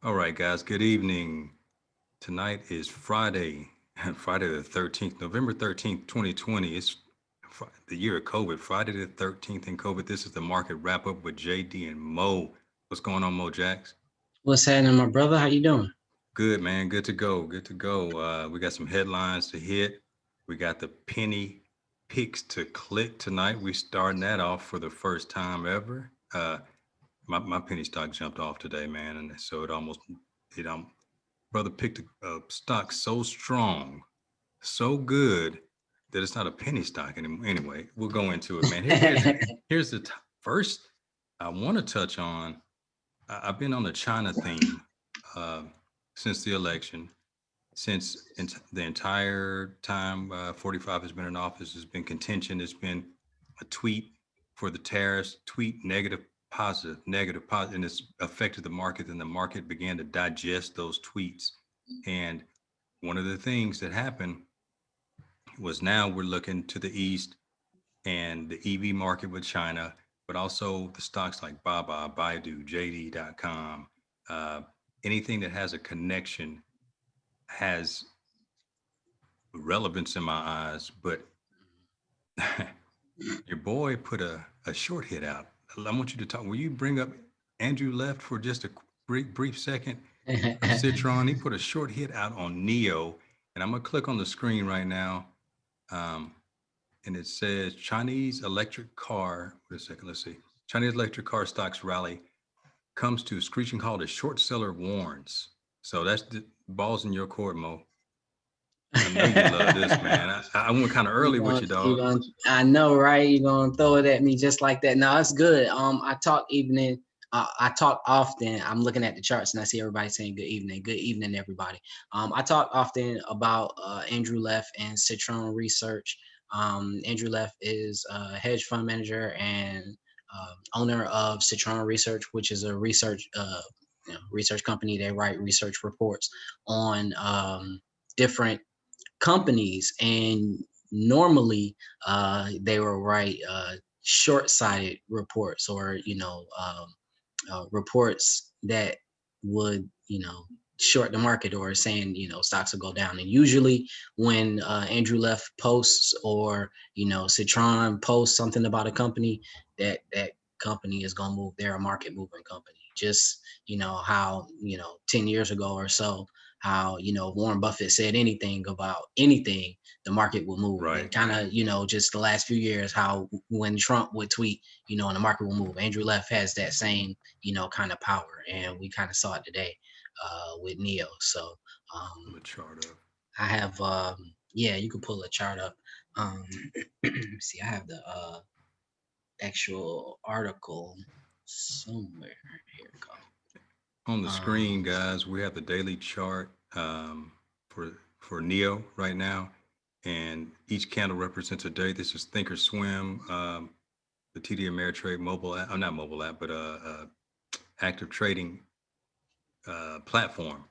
All right, guys, good evening. Tonight is Friday, Friday the 13th, November 13th, 2020. It's the year of COVID, Friday the 13th in COVID. This is the market wrap up with JD and Mo. What's going on, Mo Jax? What's happening, my brother? How you doing? Good, man. Good to go. Good to go. We got some headlines to hit. We got the penny picks to click tonight. We starting that off for the first time ever. My penny stock jumped off today, man, and so it brother picked a stock so strong, so good that it's not a penny stock anymore. Anyway, we'll go into it, man. Here's the first I want to touch on. I've been on the China theme uh, since the election, the entire time 45 has been in office. There's been contention. It's been a tweet for the tariffs, tweet negative, positive, negative, positive, and it's affected the market. And the market began to digest those tweets. And one of the things that happened was now we're looking to the east and the EV market with China, but also the stocks like Baba, Baidu, JD.com, uh, anything that has a connection has relevance in my eyes. But your boy put a short hit out. I want you to talk. Will you bring up Andrew Left for just a brief second of Citron? He put a short hit out on NIO, and I'm gonna click on the screen right now. Um, and it says Chinese electric car. Wait a second, let's see. Chinese electric car stocks rally comes to screeching halt as short seller warns. So that's the balls in your court, Mo. I know you love this, man. I went kind of early with you, You dog. gonna, I know, right? You're gonna throw it at me just like that. No, it's good. I talk often. I'm looking at the charts and I see everybody saying good evening. Good evening, everybody. I talk often about Andrew Leff and Citron Research. Andrew Leff is a hedge fund manager and owner of Citron Research, which is a research company. They write research reports on different companies, and normally they will write short-sighted reports, or reports that would short the market, or saying stocks will go down. And usually when Andrew Left posts, or Citron posts something about a company, that company is going to move. They're a market moving company, just how 10 years ago or so, how Warren Buffett said anything about anything, the market will move. Right. And kind of just the last few years, how when Trump would tweet, and the market will move. Andrew Left has that same kind of power, and we kind of saw it today with NIO. So Pull the chart up. I have yeah, you can pull a chart up. um see, I have the actual article somewhere. Here we go. On the screen, um guys, we have the daily chart for NEO right now, and each candle represents a day. This is Thinkorswim, the TD Ameritrade mobile app, not mobile app, but active trading platform,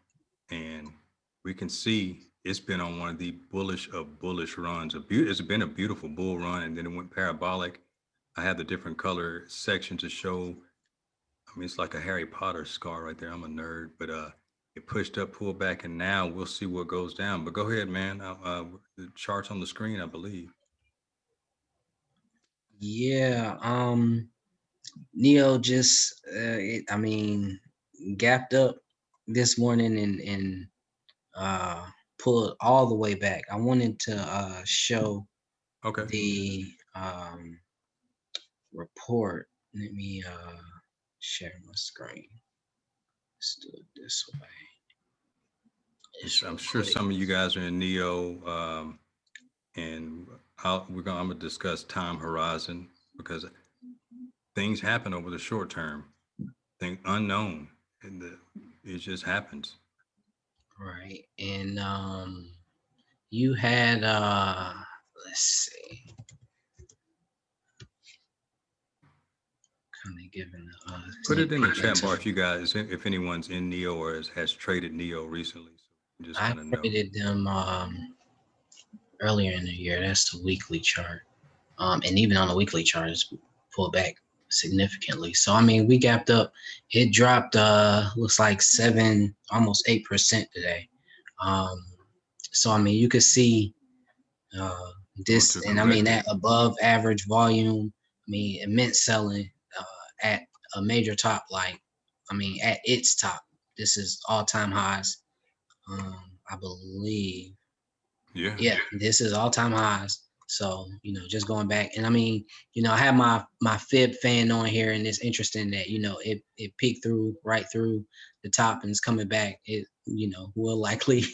and we can see it's been on one of the bullish of bullish runs. It's been a beautiful bull run, and then it went parabolic. I have the different color section to show. I mean, it's like a Harry Potter scar right there. I'm a nerd, but it pushed up, pulled back, and now we'll see what goes down. But go ahead, man. The charts on the screen, I believe. yeah, NIO just I mean, gapped up this morning, and uh pulled all the way back. I wanted to show Okay. the report. Let me share my screen. Let's do it this way. Just I'm real sure quick. some of you guys are in Neo, and I'm gonna discuss time horizon because things happen over the short term. Thing unknown, and it just happens. Right. And you had let's see, kind of given Put sneak it in the peek chat into. bar if anyone's in Neo or has traded Neo recently, so you just I kind of know. traded them earlier in the year. That's the weekly chart. And even on the weekly chart, it's pulled back significantly. So I mean, we gapped up. It dropped looks like 7, almost 8% today. Um, so I mean, you could see uh, Going this, to and I mean correct it. that above average volume. I mean, immense selling at a major top. Like, I mean, at its top. This is all time highs. I believe. Yeah. Yeah, this is all time highs. So, just going back, and I mean, I have my fib fan on here, and it's interesting that it peaked through right through the top and it's coming back. It will likely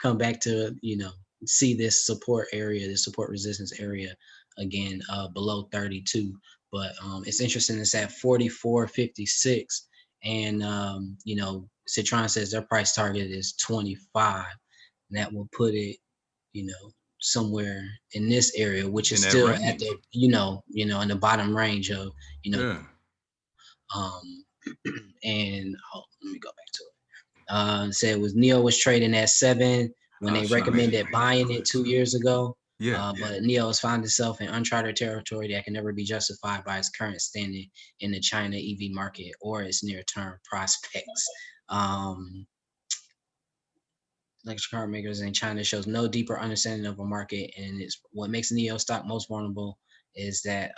come back to see this support area, this support resistance area again below 32. But it's interesting. It's at 44.56, and Citron says their price target is 25, and that will put it somewhere in this area, which is In that still at range. the, in the bottom range of, Yeah. um, and let me go back to it. Said it was NIO was trading at 7 when I'll they show you. recommended buying it 2 years ago. Yeah. But NIO has found itself in uncharted territory that can never be justified by its current standing in the China EV market or its near-term prospects. Electric car makers in China shows no deeper understanding of a market, and it's what makes NIO stock most vulnerable is that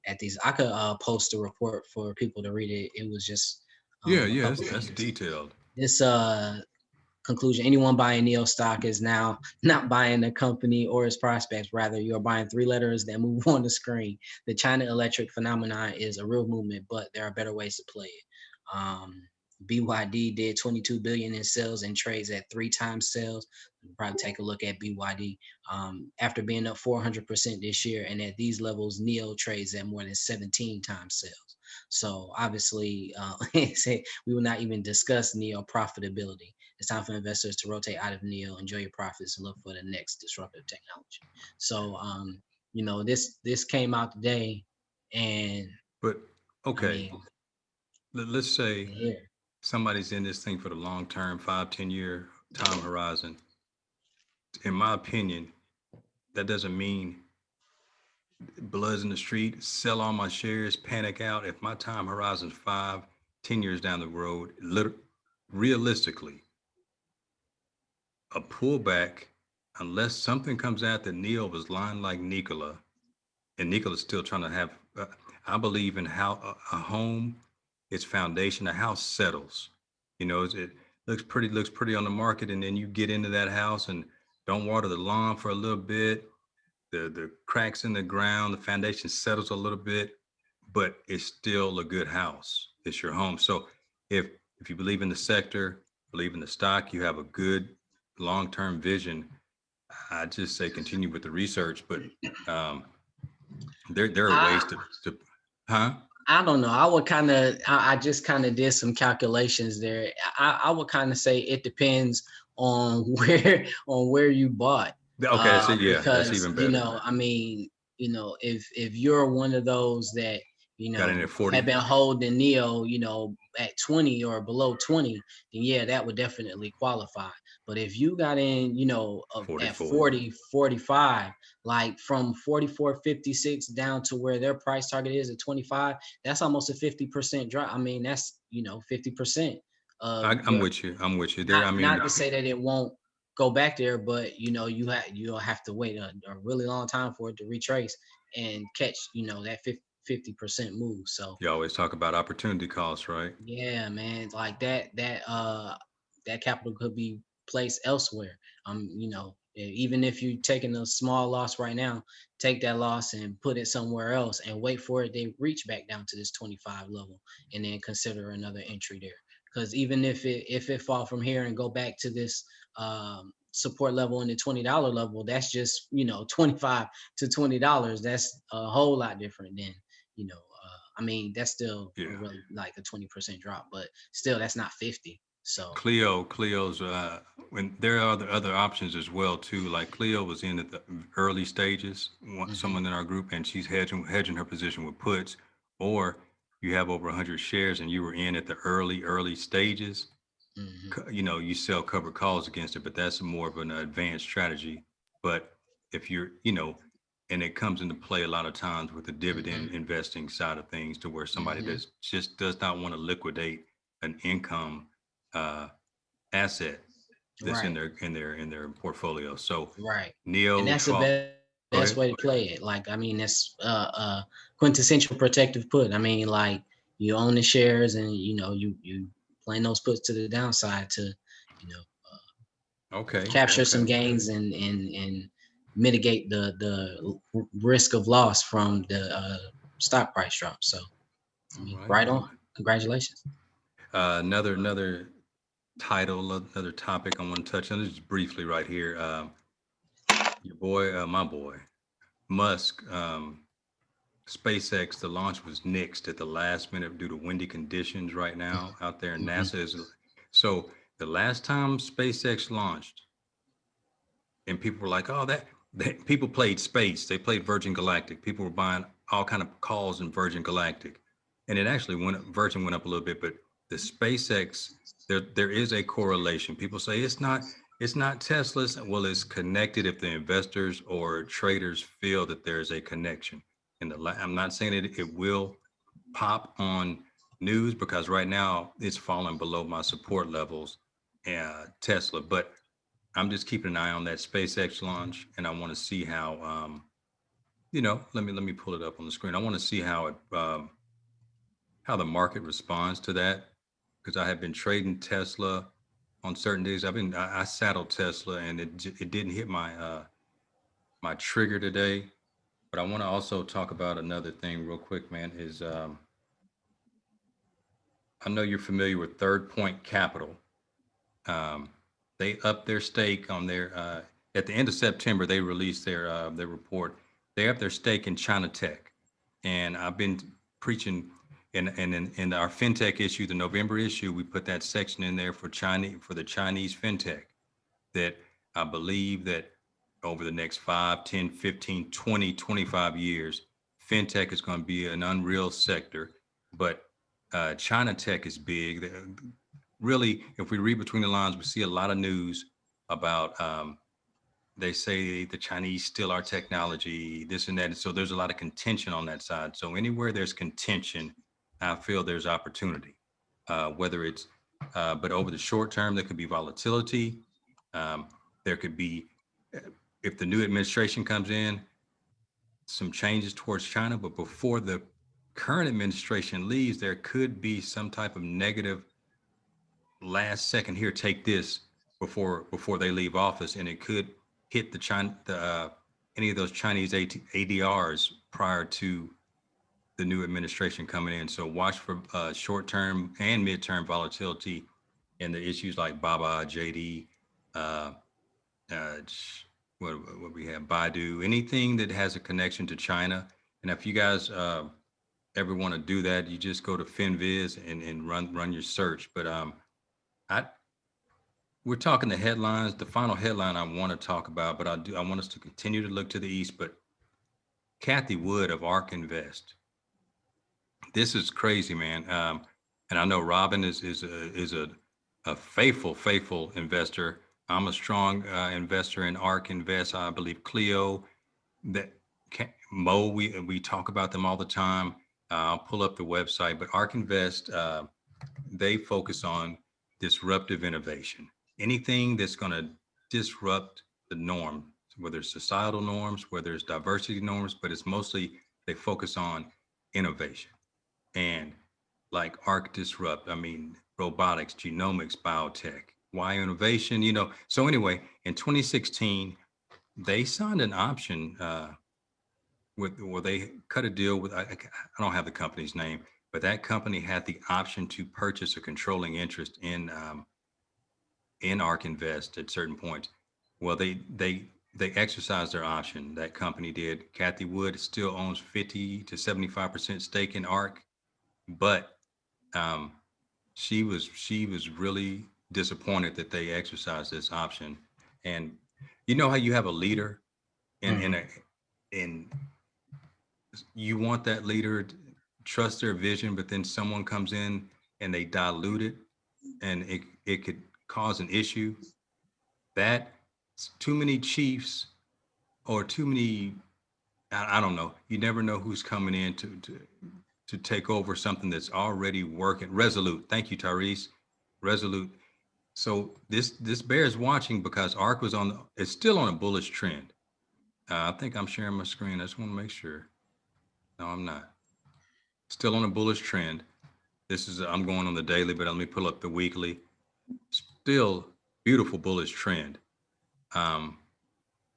at these I could post a report for people to read it. It was just Yeah. a Yeah. couple That's things. detailed. This conclusion: anyone buying NIO stock is now not buying the company or its prospects. Rather, you are buying three letters that move on the screen. The China electric phenomenon is a real movement, but there are better ways to play it. BYD did 22 billion in sales and trades at 3 times sales. We'll probably take a look at BYD after being up 400% this year, and at these levels, NIO trades at more than 17 times sales. So obviously, we will not even discuss NIO profitability. It's time for investors to rotate out of NIO, enjoy your profits, and look for the next disruptive technology. So, this came out today, and But I okay, mean, let's say yeah, somebody's in this thing for the long term, 5, 10 year time horizon. In my opinion, that doesn't mean bloods in the street, sell all my shares, panic out. If my time horizon is 5, 10 years down the road, realistically, a pullback, unless something comes out that Neil was lying like Nikola, and Nikola's still trying to have. I believe in how a home, its foundation, a house settles. It looks pretty on the market, and then you get into that house and don't water the lawn for a little bit. The cracks in the ground, the foundation settles a little bit, but it's still a good house. It's your home. So if if you believe in the sector, believe in the stock, you have a good long term vision. I just say continue with the research, but um, there are ways I to huh? I don't know. I would kind of, I just kind of did some calculations there. I would kind of say it depends on where you bought, Okay, that's it. Yeah, that's because even better. I mean, if you're one of those that Got in at have 40, been holding Neo, at 20 or below 20, then yeah, that would definitely qualify. But if you got in, at 44. 40, 45, like from 44.56 down to where their price target is at 25, that's almost a 50% drop. I mean, that's 50% of I'm your, with you. I'm with you there. not I mean, not to say that it won't go back there, but you'll have to wait a really long time for it to retrace and catch that 50% move. So you always talk about opportunity costs, right? yeah, man, like that capital could be placed elsewhere. Even if you're taking a small loss right now, take that loss and put it somewhere else and wait for it to reach back down to this 25 level, and then consider another entry there. Because even if it fall from here and go back to this support level in the $20 level, that's just 25 to $20. That's a whole lot different than I mean, that's still Yeah. really like a 20% drop, but still that's not 50. So Cleo's when there are other options as well too. Like Cleo was in at the early stages, mhm, someone in our group, and she's hedging her position with puts, or you have over 100 shares and you were in at the early stages. mhm. You sell covered calls against it, but that's more of an advanced strategy. But if you're and it comes into play a lot of times with the dividend investing side of things, to where somebody Mm-hmm. that just does not want to liquidate an income uh, asset that's in Right. their portfolio. So Right. And Neo that's the Trump. Go best ahead. way to play it. Like, I mean, that's quintessential protective put. I mean, like, you own the shares, and you playing those puts to the downside to, you know, Okay. capture some Okay. gains and mitigate the risk of loss from the stock price drop. So, I All mean, right. right All on. right. Congratulations. Another title, another topic I want to touch on, just briefly right here. Your boy, my boy, Musk, SpaceX, the launch was nixed at the last minute due to windy conditions right now out there. And Mm-hmm. NASA is so the last time SpaceX launched, and people were like, "Oh, that people played space. They played Virgin Galactic. People were buying all kind of calls in Virgin Galactic, and it actually Virgin went up a little bit, but the SpaceX, there is a correlation. People say it's not Tesla's. Well, it's connected if the investors or traders feel that there is a connection. And I'm not saying it will pop on news, because right now it's falling below my support levels, Tesla, but I'm just keeping an eye on that SpaceX launch, and I want to see how, let me pull it up on the screen. I want to see how the market responds to that, because I have been trading Tesla on certain days. I saddled Tesla, and it didn't hit my trigger today. But I want to also talk about another thing real quick, man. Is I know you're familiar with Third Point Capital. Um, they upped their stake on their at the end of September. They released their report. They upped their stake in China Tech, and I've been preaching in our fintech issue, the November issue. We put that section in there for the Chinese fintech, that I believe that over the next 5, 10, 15, 20, 25 years, fintech is going to be an unreal sector. But China tech is big. Really, if we read between the lines, we see a lot of news about, they say the Chinese steal our technology, this and that. And so there's a lot of contention on that side. So anywhere there's contention, I feel there's opportunity. Whether it's, but over the short term, there could be volatility. Um, there could be, if the new administration comes in, some changes towards China. But before the current administration leaves, there could be some type of negative last second, here, take this, before they leave office, and it could hit any of those Chinese ADRs prior to the new administration coming in. So watch for short-term and mid-term volatility in the issues like Baba, JD, uh, uh, what we have, Baidu, anything that has a connection to China. And if you guys ever want to do that, you just go to FinViz and run your search. But I we're talking the headlines. The final headline I want to talk about, but I want us to continue to look to the east. But Cathie Wood of ARK-Invest, this is crazy, man. And I know Robin is a faithful investor. I'm a strong investor in ARK-Invest. I believe Cleo, that Mo, we talk about them all the time. I'll pull up the website, but ARK-Invest, they focus on disruptive innovation. Anything that's going to disrupt the norm, whether it's societal norms, whether it's diversity norms, but it's mostly they focus on innovation. And like Arc Disrupt, I mean, robotics, genomics, biotech, why innovation, So anyway, in 2016, they signed an option where they cut a deal with, I don't have the company's name, but that company had the option to purchase a controlling interest in ARK Invest at certain points. Well, they exercised their option. That company did. Cathie Wood still owns 50 to 75% stake in ARK, but um, she was really disappointed that they exercised this option. And you know how you have a leader in in you want that leader to trust their vision, but then someone comes in and they dilute it, and it could cause an issue. That too many chiefs or too many I don't know. You never know who's coming in to take over something that's already working. Resolute. Thank you, Tyrese. Resolute. So this bears watching because ARK was on. It's still on a bullish trend. I think I'm sharing my screen. I just want to make sure. No, I'm not. Still on a bullish trend. This is I'm going on the daily, but let me pull up the weekly. Still beautiful bullish trend. Um,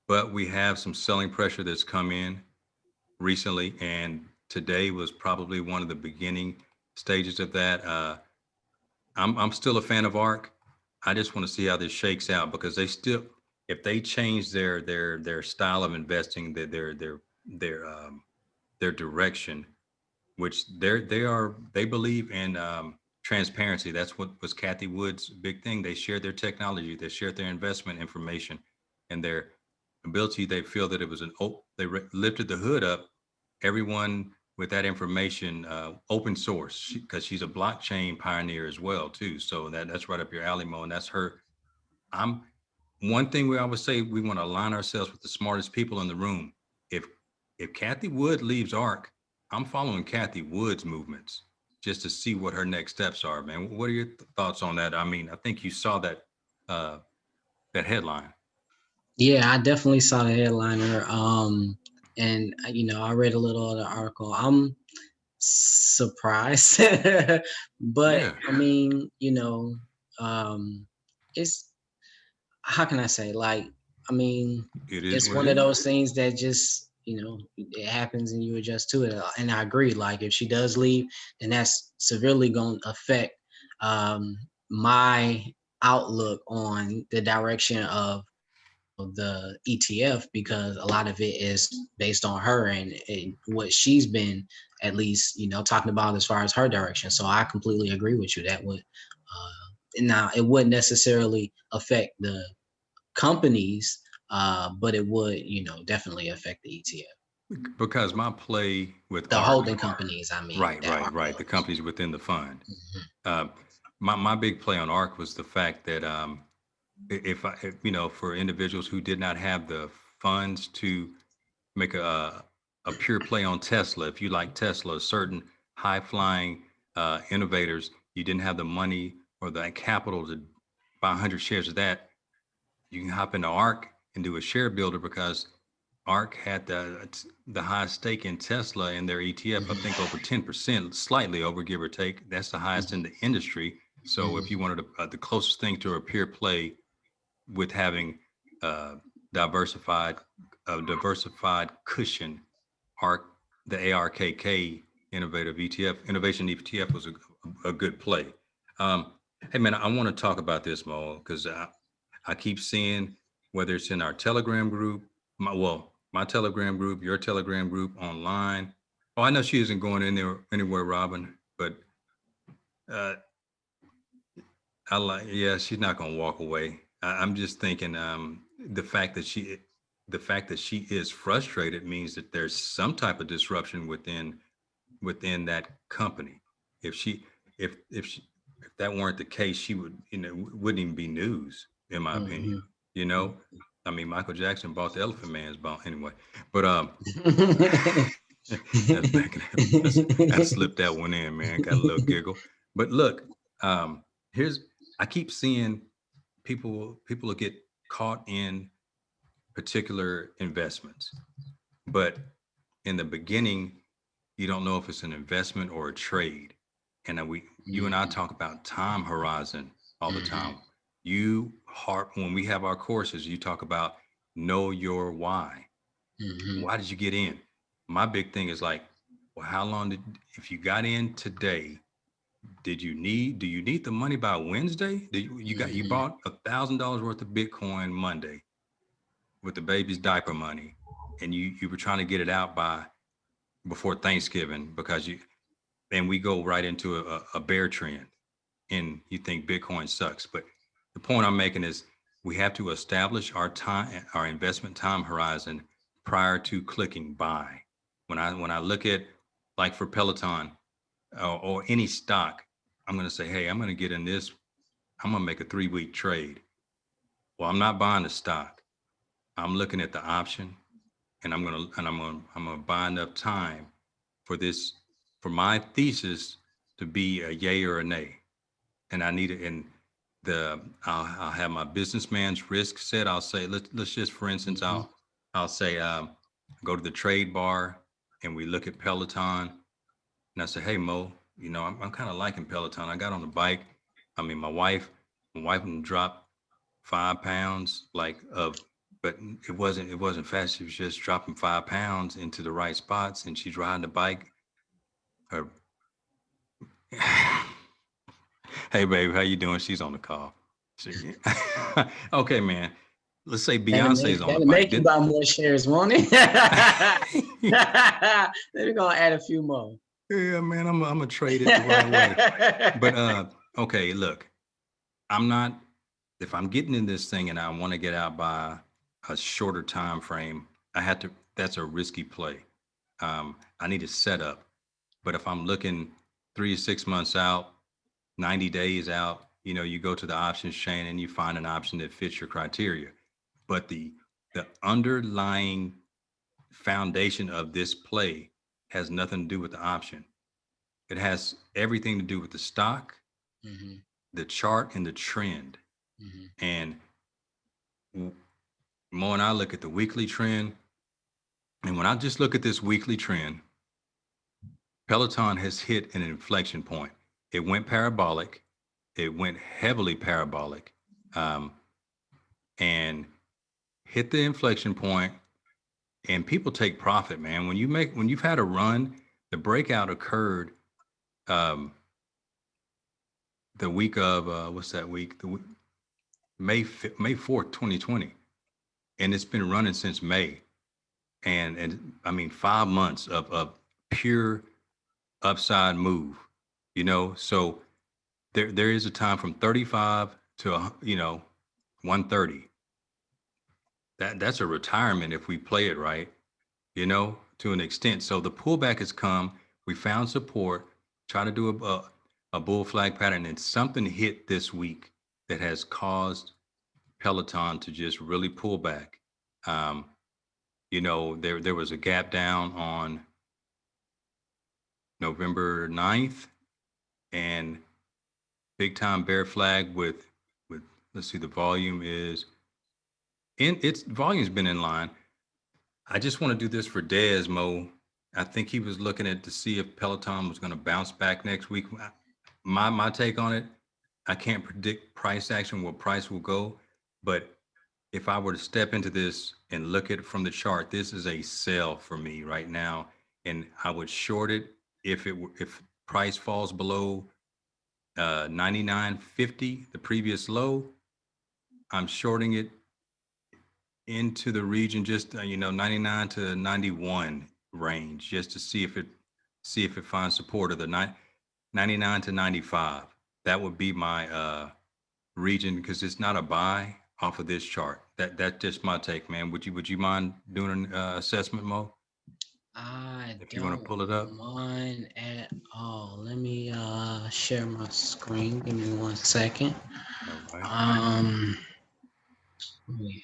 but we have some selling pressure that's come in recently, and today was probably one of the beginning stages of that. I'm still a fan of ARK. I just want to see how this shakes out because they still, if they change their style of investing, their direction, which they believe in transparency. That's what was Cathie Wood's big thing. They shared their technology, they shared their investment information, and their ability. They feel that it was lifted the hood up. Everyone with that information, open source, because she's a blockchain pioneer as well too. So that's right up your alley, Mo, and that's her. I'm One thing we always say, we want to align ourselves with the smartest people in the room. If if Cathie Wood leaves ARK, I'm following Cathie Wood's movements just to see what her next steps are, man. What are your thoughts on that? I mean, I think you saw uh, that headline. Yeah, I definitely saw the headliner. And I read a little of the article. I'm surprised, but Yeah, I mean, it's how can I say? Like, I mean, it is it's what it one of is. those things that just it happens and you adjust to it. And I agree. Like, if she does leave, then that's severely going to affect um, my outlook on the direction of the ETF, because a lot of it is based on her and what she's been at least talking about as far as her direction. So I completely agree with you. That would now it wouldn't necessarily affect the companies, but it would definitely affect the ETF, Because my play with the ARK, holding companies. I mean right, that right, are right, the those. companies within the fund. Mhm. Uh, my big play on ARK was the fact that if for individuals who did not have the funds to make a pure play on Tesla, if you like Tesla, certain high flying innovators, you didn't have the money or the capital to buy 100 shares of that, you can hop into ARK and do a share builder because ARK had the highest stake in Tesla in their ETF, I Mhm. think over 10%, slightly over, give or take. That's the highest in Mhm. the industry. So if Mhm. you wanted the closest thing to a pure play with having uh, diversified diversified cushion, ARK, the ARKK innovation ETF was a good play. Um, hey man, I want to talk about this, Mo, because I keep seeing whether it's in our Telegram group, my Telegram group, your Telegram group, online. Oh, I know she isn't going in there anywhere, Robin, but uh, I like, yeah, she's not gonna walk away. I'm just thinking, the fact that she is frustrated means that there's some type of disruption within that company. If she, if that weren't the case, she would, wouldn't even be news, in my opinion. Mhm. You know, I mean, Michael Jackson bought the Elephant Man's bone anyway, but that's back in I slipped that one in, man. Got a little giggle. But look, um, here's I keep seeing people will get caught in particular investments, but in the beginning, you don't know if it's an investment or a trade. And you and I Mhm. talk about time horizon all the Mhm. time. When we have our courses, you talk about know your why. Mhm. Why did you get in? My big thing is like, well, how long if you got in today, do you need the money by Wednesday? You Mhm. bought $1,000 worth of Bitcoin Monday with the baby's diaper money, and you were trying to get it out by before Thanksgiving because we go right into a bear trend, and you think Bitcoin sucks. But the point I'm making is we have to establish our investment time horizon prior to clicking buy. When I look at, like, for Peloton or any stock, I'm going to say, hey, I'm going to get in this. I'm going to make a 3 week trade. Well, I'm not buying the stock. I'm looking at the option. and I'm gonna buy enough time for this, for my thesis to be a yay or a nay. And I need it in I'll have my businessman's risk set. I'll say, let's just, for instance, Mhm. I'll say, go to the trade bar and we look at Peloton, and I say, hey Mo, I'm kind of liking Peloton. I got on the bike. I mean, my wife dropped 5 pounds, like, but it wasn't fast. She was just dropping 5 pounds into the right spots, and she's riding the bike. Her Hey babe, how you doing? She's on the call. She, okay, man. Let's say Beyonce's on the That'll bike. make you Did buy more shares, won't it? Then we're gonna add a few more. Yeah, man, I'm gonna trade it the right way. But okay, look, I'm not. If I'm getting in this thing and I want to get out by a shorter time frame, I had to. That's a risky play. I need a setup. But if I'm looking 3 to 6 months out, 90 days out, you go to the options chain and you find an option that fits your criteria. But the underlying foundation of this play has nothing to do with the option. It has everything to do with the stock, Mhm, the chart, and the trend. mhm, And Mo and I look at the weekly trend. And when I just look at this weekly trend, Peloton has hit an inflection point. It went parabolic. It went heavily parabolic, um, and hit the inflection point. And people take profit, man. When you've had a run, the breakout occurred um, the week of what's that week? May 4th, 2020, and it's been running since May. And I mean 5 months of pure upside move. So there is a time from 35 to 130. That's a retirement if we play it right, to an extent. So the pullback has come. We found support. Try to do a bull flag pattern, and something hit this week that has caused Peloton to just really pull back. Um, there was a gap down on November 9th, and big time bear flag with let's see, the volume is in its volume's been in line. I just want to do this for Desmo. I think he was looking at to see if Peloton was going to bounce back next week. My take on it, I can't predict price action, where price will go, but if I were to step into this and look at it from the chart, this is a sell for me right now, and I would short it if price falls below 99.50, the previous low. I'm shorting it into the region, just 99 to 91 range, just to see if it finds support of the 99 to 95. That would be my region, because it's not a buy off of this chart. That's just my take, man. Would you mind doing an assessment, Mo, I if you want to don't pull it up? mind at all. Let me share my screen. Give me 1 second. All right. Um, yeah,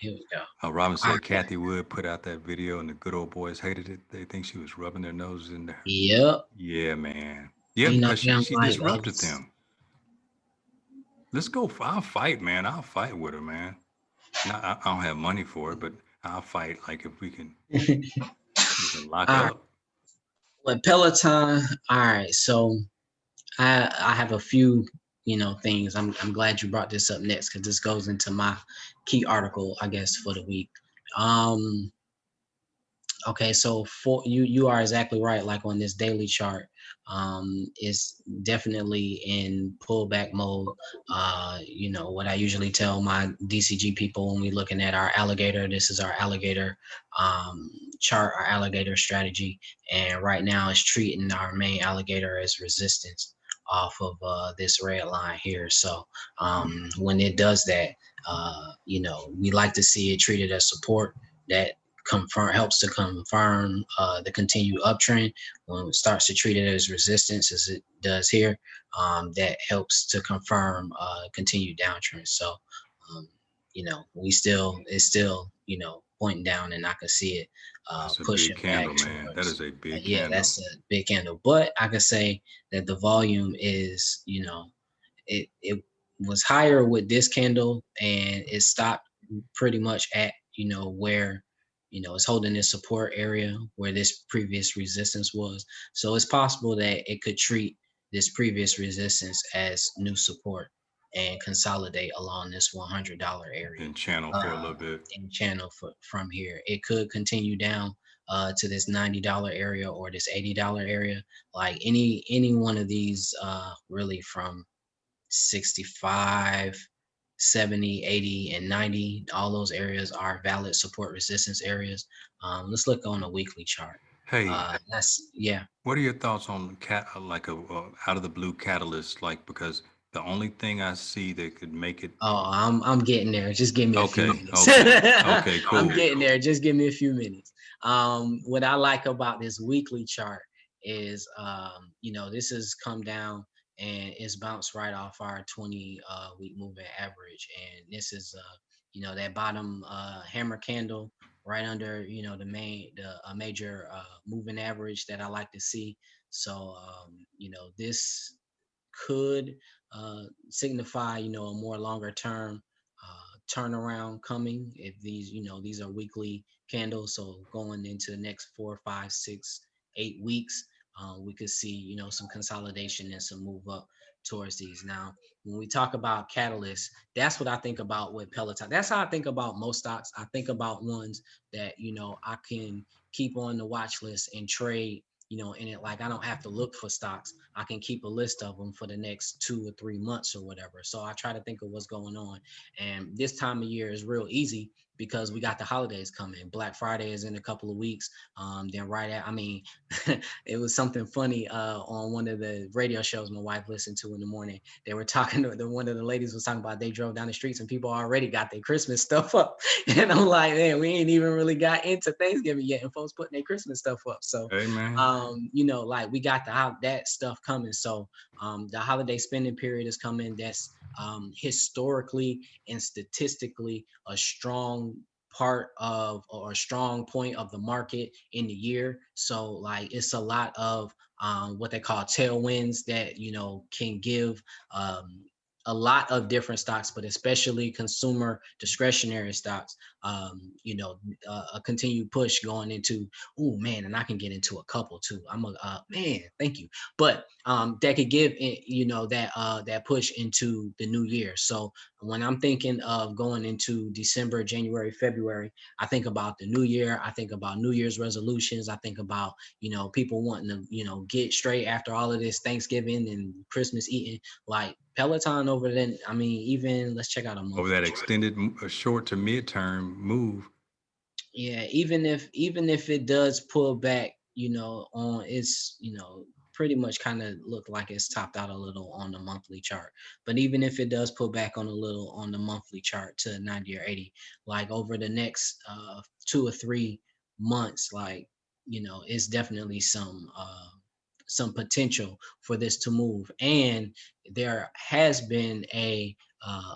here we go. Robin All said right. Cathie Wood put out that video and the good old boys hated it. They think she was rubbing their noses in there. Yep. Yeah, man. Yeah, You know because damn she right. disrupted them. Let's go. I'll fight, man. I'll fight with her, man. Not, I don't have money for it, but I'll fight. Like, if we can lock All right. up. With Peloton. All right. So I have a few things. I'm glad you brought this up next because this goes into my key article, I guess, for the week. Um, Okay, so for you are exactly right. Like on this daily chart, it's definitely in pullback mode. What I usually tell my DCG people when we looking at our alligator, this is our alligator um, chart, our alligator strategy, and right now it's treating our main alligator as resistance off of this red line here. So when it does that, we like to see it treated as support. That helps to confirm the continued uptrend. When it starts to treat it as resistance, as it does here, that helps to confirm continued downtrend. So um, it's still pointing down, and I could see it That's a big pushing back candle, man. That towards. is a big Yeah, candle. that's a big candle. But I could say that the volume is, it was higher with this candle, and it stopped pretty much at, where, it's holding this support area where this previous resistance was. So it's possible that it could treat this previous resistance as new support and consolidate along this $100 area, And channel for a little bit. and channel from here. It could continue down to this $90 area or this $80 area. Like any one of these, really from 65, 70, 80, and 90, all those areas are valid support resistance areas. Let's look on a weekly chart. Hey, That's yeah. what are your thoughts on like a out of the blue catalyst? Like, because the only thing I see that could make it. Oh, I'm getting there. Just give me a few Okay, minutes. okay, I'm cool. getting there. Just give me a few minutes. What I like about this weekly chart is, this has come down and it's bounced right off our 20 week moving average, and this is that bottom hammer candle right under the major moving average that I like to see. So this could signify, a more longer term turnaround coming if these are weekly candles. So going into the next 4, 5, 6, 8 weeks, we could see, some consolidation and some move up towards these. Now, when we talk about catalysts, that's what I think about with Peloton. That's how I think about most stocks. I think about ones that, I can keep on the watch list and trade, in it. Like, I don't have to look for stocks. I can keep a list of them for the next 2 or 3 months or whatever. So I try to think of what's going on. And this time of year is real easy because we got the holidays coming. Black Friday is in a couple of weeks. Then it was something funny on one of the radio shows my wife listened to in the morning. They were talking to one of the ladies was talking about they drove down the streets and people already got their Christmas stuff up. And I'm like, man, we ain't even really got into Thanksgiving yet, and folks putting their Christmas stuff up. So, Hey, man. like we got that stuff coming. So the holiday spending period is coming. That's historically and statistically a strong part of or a strong point of the market in the year. So like it's a lot of what they call tailwinds that can give a lot of different stocks, but especially consumer discretionary stocks. A continued push going into, oh man, and I can get into a couple too. I'm a man, thank you. But that could give that push into the new year. So when I'm thinking of going into December, January, February, I think about the new year. I think about New Year's resolutions. I think about people wanting to get straight after all of this Thanksgiving and Christmas eating. Like Peloton over then, I mean, even let's check out a month. Over that extended short to midterm move. Yeah, even if it does pull back, on it's, pretty much kind of look like it's topped out a little on the monthly chart. But even if it does pull back on a little on the monthly chart to 90 or 80, like over the next 2 or 3 months, like, it's definitely some potential for this to move. And there has been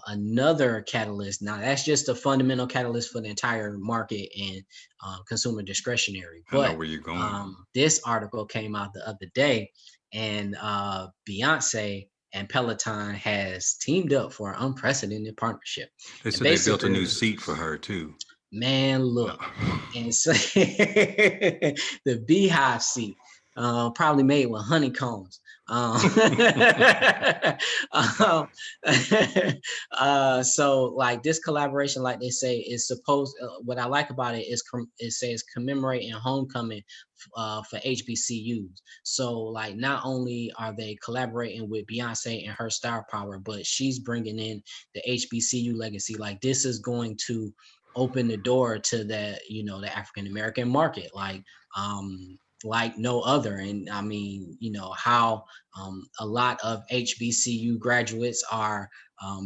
another catalyst. Now that's just a fundamental catalyst for the entire market and consumer discretionary. I know But where you're going. this article came out the other day, and Beyonce and Peloton has teamed up for an unprecedented partnership. They And said they built a basically, new seat for her too. man, No. look, and so the beehive seat, probably made with honeycombs. Um, so like this collaboration, like they say, is supposed. What I like about it is it says commemorating homecoming for HBCUs. So like not only are they collaborating with Beyonce and her star power, but she's bringing in the HBCU legacy. Like this is going to open the door to the the African American market like no other. And I mean, how a lot of HBCU graduates are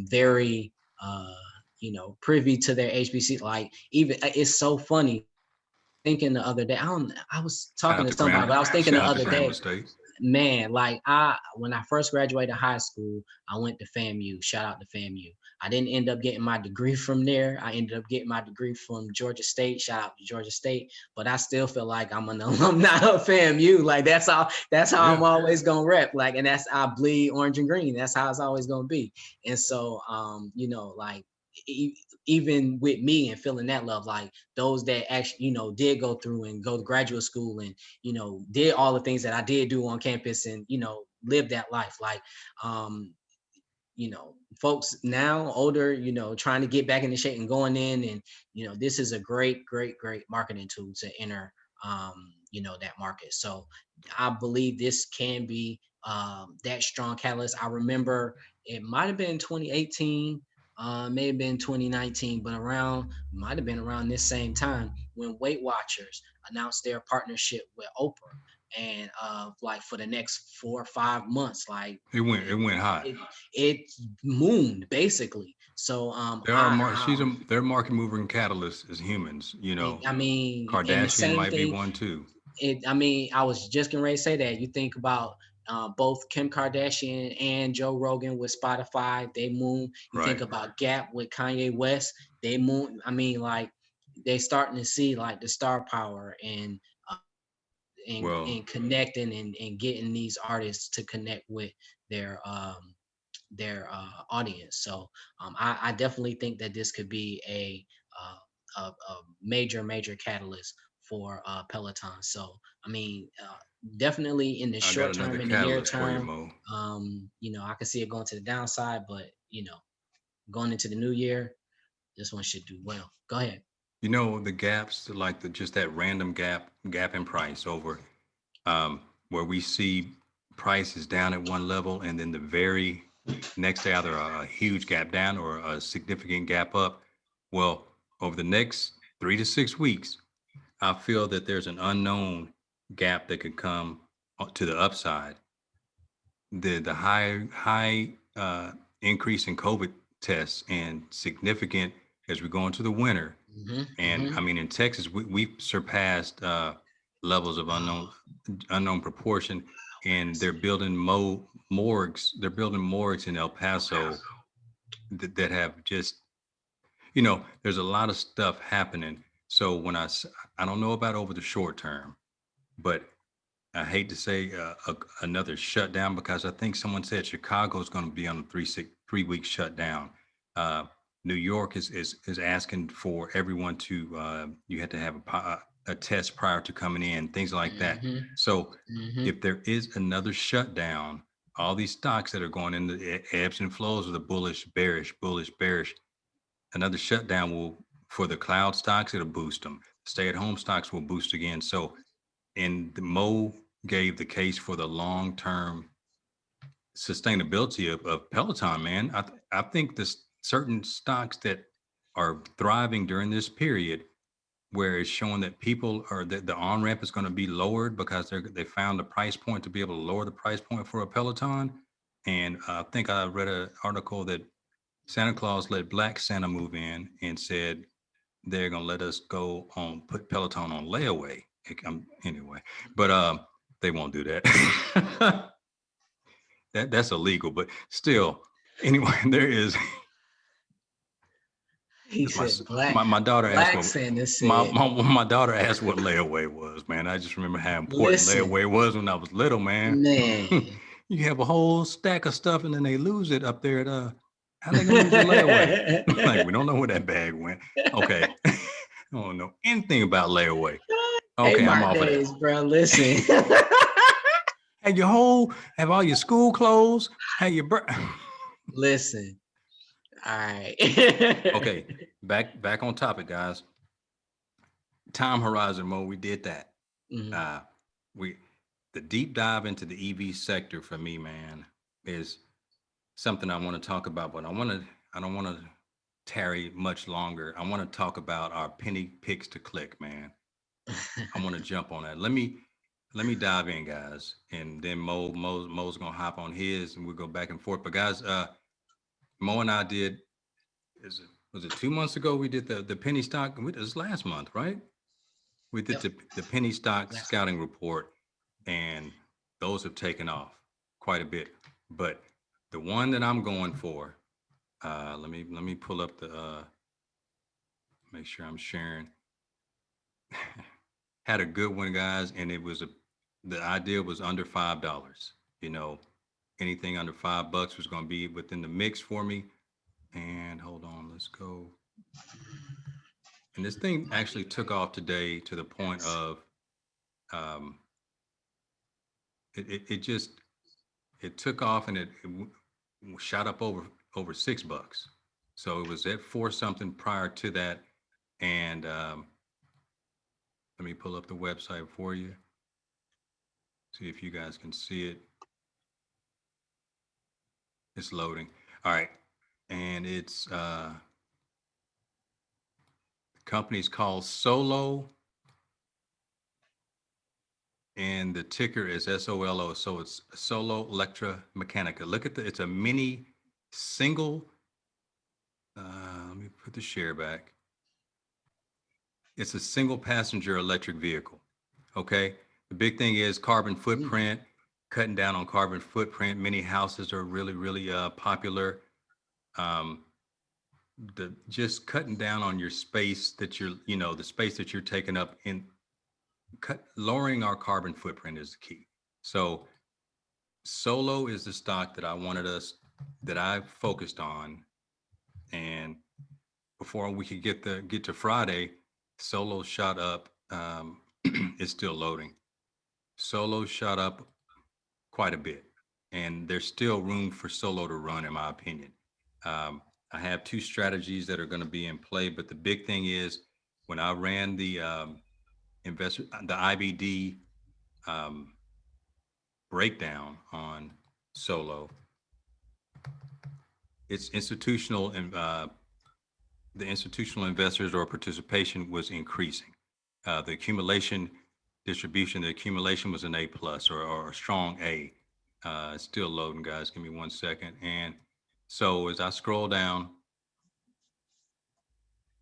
very privy to their HBC. Like even it's so funny thinking the other day. I was Shout talking out to to somebody, Grambling. but I was thinking Shout the out to other day. Grambling State. man, like when I first graduated high school, I went to FAMU. Shout out to FAMU. I didn't end up getting my degree from there. I ended up getting my degree from Georgia State. Shout out to Georgia State. But I still feel like I'm an alumni of FAMU. Like that's how I'm Yeah. always gonna rep. Like, and that's I bleed orange and green. That's how it's always gonna be. And so like even with me and feeling that love, like those that actually, did go through and go to graduate school and, did all the things that I did do on campus and, live that life. Like, folks now older, trying to get back into shape and going in and, this is a great, great, great marketing tool to enter, that market. So I believe this can be that strong catalyst. I remember it might have been 2018, may have been 2019, but might have been around this same time when Weight Watchers announced their partnership with Oprah. And like for the next 4 or 5 months, like It went hot. it mooned basically. So they're market mover and catalyst as humans, I mean, and the Kardashian same might be thing. one too. I was just getting ready to say that. You think about both Kim Kardashian and Joe Rogan with Spotify, they moon. You think Right. about Gap with Kanye West, they moon. I mean, like they starting to see like the star power and Well, connecting and getting these artists to connect with their audience. So I definitely think that this could be a major catalyst for Peloton. So I mean, definitely in the I got short another term, in the near catalyst for you, term, Mo. I can see it going to the downside, but going into the new year, this one should do well. Go ahead. The gaps, like just that random gap in price over where we see prices down at one level and then the very next day either a huge gap down or a significant gap up. Well, over the next 3 to 6 weeks, I feel that there's an unknown gap that could come to the upside. The high increase in COVID tests and significant as we go into the winter. Hmm. And Hmm. I mean, in Texas, we've surpassed levels of unknown proportion, and they're building morgues. They're building morgues in El Paso that have just, there's a lot of stuff happening. So I don't know about over the short term, but I hate to say another shutdown because I think someone said Chicago is going to be on a 3 week shutdown. Uh, New York is asking for everyone to you had to have a test prior to coming in, things like that. Hmm. So Hmm. if there is another shutdown, all these stocks that are going in the ebbs and flows of the bullish, bearish, another shutdown will for the cloud stocks it'll boost them. Stay at home stocks will boost again. So and the Mo gave the case for the long term sustainability of Peloton, man. I think this certain stocks that are thriving during this period where it's showing that people are that the on ramp is going to be lowered because they found the price point to be able to lower the price point for a Peloton. And I think I read an article that Santa Claus let Black Santa move in and said they're gonna let us go on put Peloton on layaway. Anyway, but they won't do that. That's illegal, but still, anyway, there is. He It's said black my daughter asked black what Santa said, my daughter asked what layaway was. Man, I just remember how important listen, layaway was when I was little. Man, man. you have a whole stack of stuff and then they lose it up there at how they gonna lose your layaway? Like we don't know where that bag went. Okay, I don't know anything about layaway. Hey, Okay, I'm my off of that. days, bro. Listen. Have all your school clothes. Have your Listen. All right. Okay, back on topic, guys. Time horizon mode. We did that. Mhm. Uh, we the deep dive into the EV sector for me, man, is something I want to talk about. But I don't want to tarry much longer. I want to talk about our penny picks to click, man. I want to jump on that. Let me dive in, guys, and then Mo's gonna hop on his, and we'll go back and forth. But guys, Mo and I did. Was it 2 months ago? We did the penny stock. It was last month, right? We did Yep. the penny stock Last month. scouting report, and those have taken off quite a bit. But the one that I'm going for, let me pull up the make sure I'm sharing. Had a good one, guys, and the idea was under $5. You know, anything under $5 was going to be within the mix for me. And hold on, let's go. And this thing actually took off today to the point of um, it just it took off and it shot up over $6. So it was at four something prior to that. And let me pull up the website for you, see if you guys can see it. It's loading. All right. And the company's called Solo, and the ticker is SOLO. So it's Solo Electromechanica. Look at it's a mini single. Let me put the share back. It's a single passenger electric vehicle. Okay. The big thing is carbon footprint, cutting down on carbon footprint. Many houses are really, really popular. Um, the just cutting down on your space that the space that you're taking up lowering our carbon footprint is the key. So Solo is the stock that I focused on. And before we could get to Friday, Solo shot up. It's still loading. Solo shot up quite a bit, and there's still room for Solo to run, in my opinion. I have two strategies that are going to be in play, but the big thing is when I ran the IBD um, breakdown on Solo, it's institutional and the institutional investors or participation was increasing. The accumulation distribution, the accumulation was an A plus or a strong A. It's still loading, guys. Give me 1 second. And so as I scroll down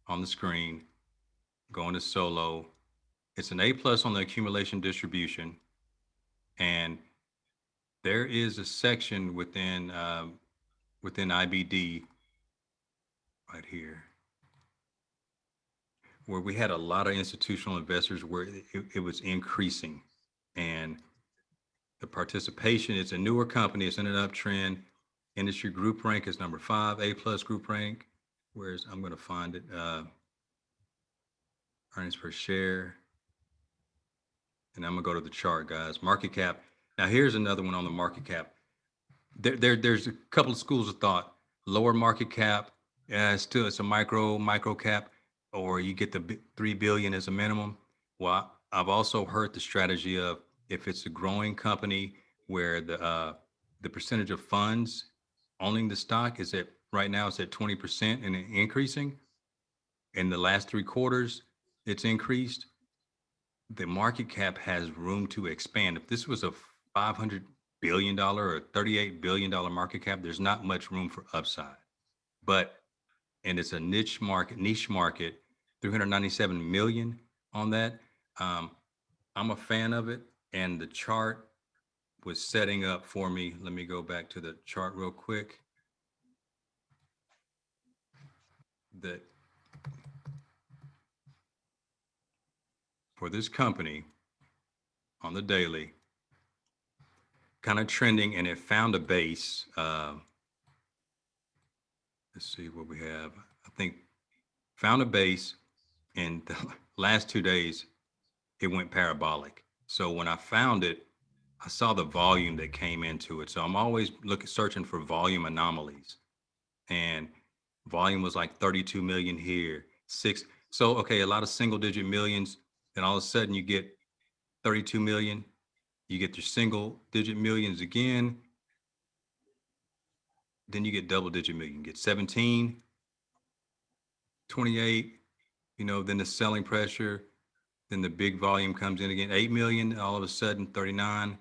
on the screen, going to Solo, it's an A plus on the accumulation distribution, and there is a section within IBD right here where we had a lot of institutional investors where it was increasing, and the participation. It's a newer company. It's in an uptrend. Industry group rank is number 5, A plus group rank. Where's I'm going to find it. Earnings per share, and I'm gonna go to the chart, guys. Market cap. Now here's another one on the market cap. There's a couple of schools of thought. Lower market cap, it's a micro cap, or you get the 3 billion as a minimum. Well, I've also heard the strategy of if it's a growing company where the percentage of funds owning the stock is at right now it's at 20% and increasing. In the last 3 quarters, it's increased. The market cap has room to expand. If this was a $500 billion or $38 billion market cap, there's not much room for upside. But and it's a niche market, 397 million on that. Um, I'm a fan of it, and the chart was setting up for me. Let me go back to the chart real quick. That for this company on the daily, kind of trending, and it found a base. Let's see what we have. I think found a base in the last 2 days. It went parabolic. So when I found it, I saw the volume that came into it. So I'm always searching for volume anomalies, and volume was like 32 million here, six. So okay, a lot of single digit millions, and all of a sudden you get 32 million. You get your single digit millions again. Then you get double digit million. You get 17, 28. Then the selling pressure. Then the big volume comes in again, 8 million. All of a sudden, 39.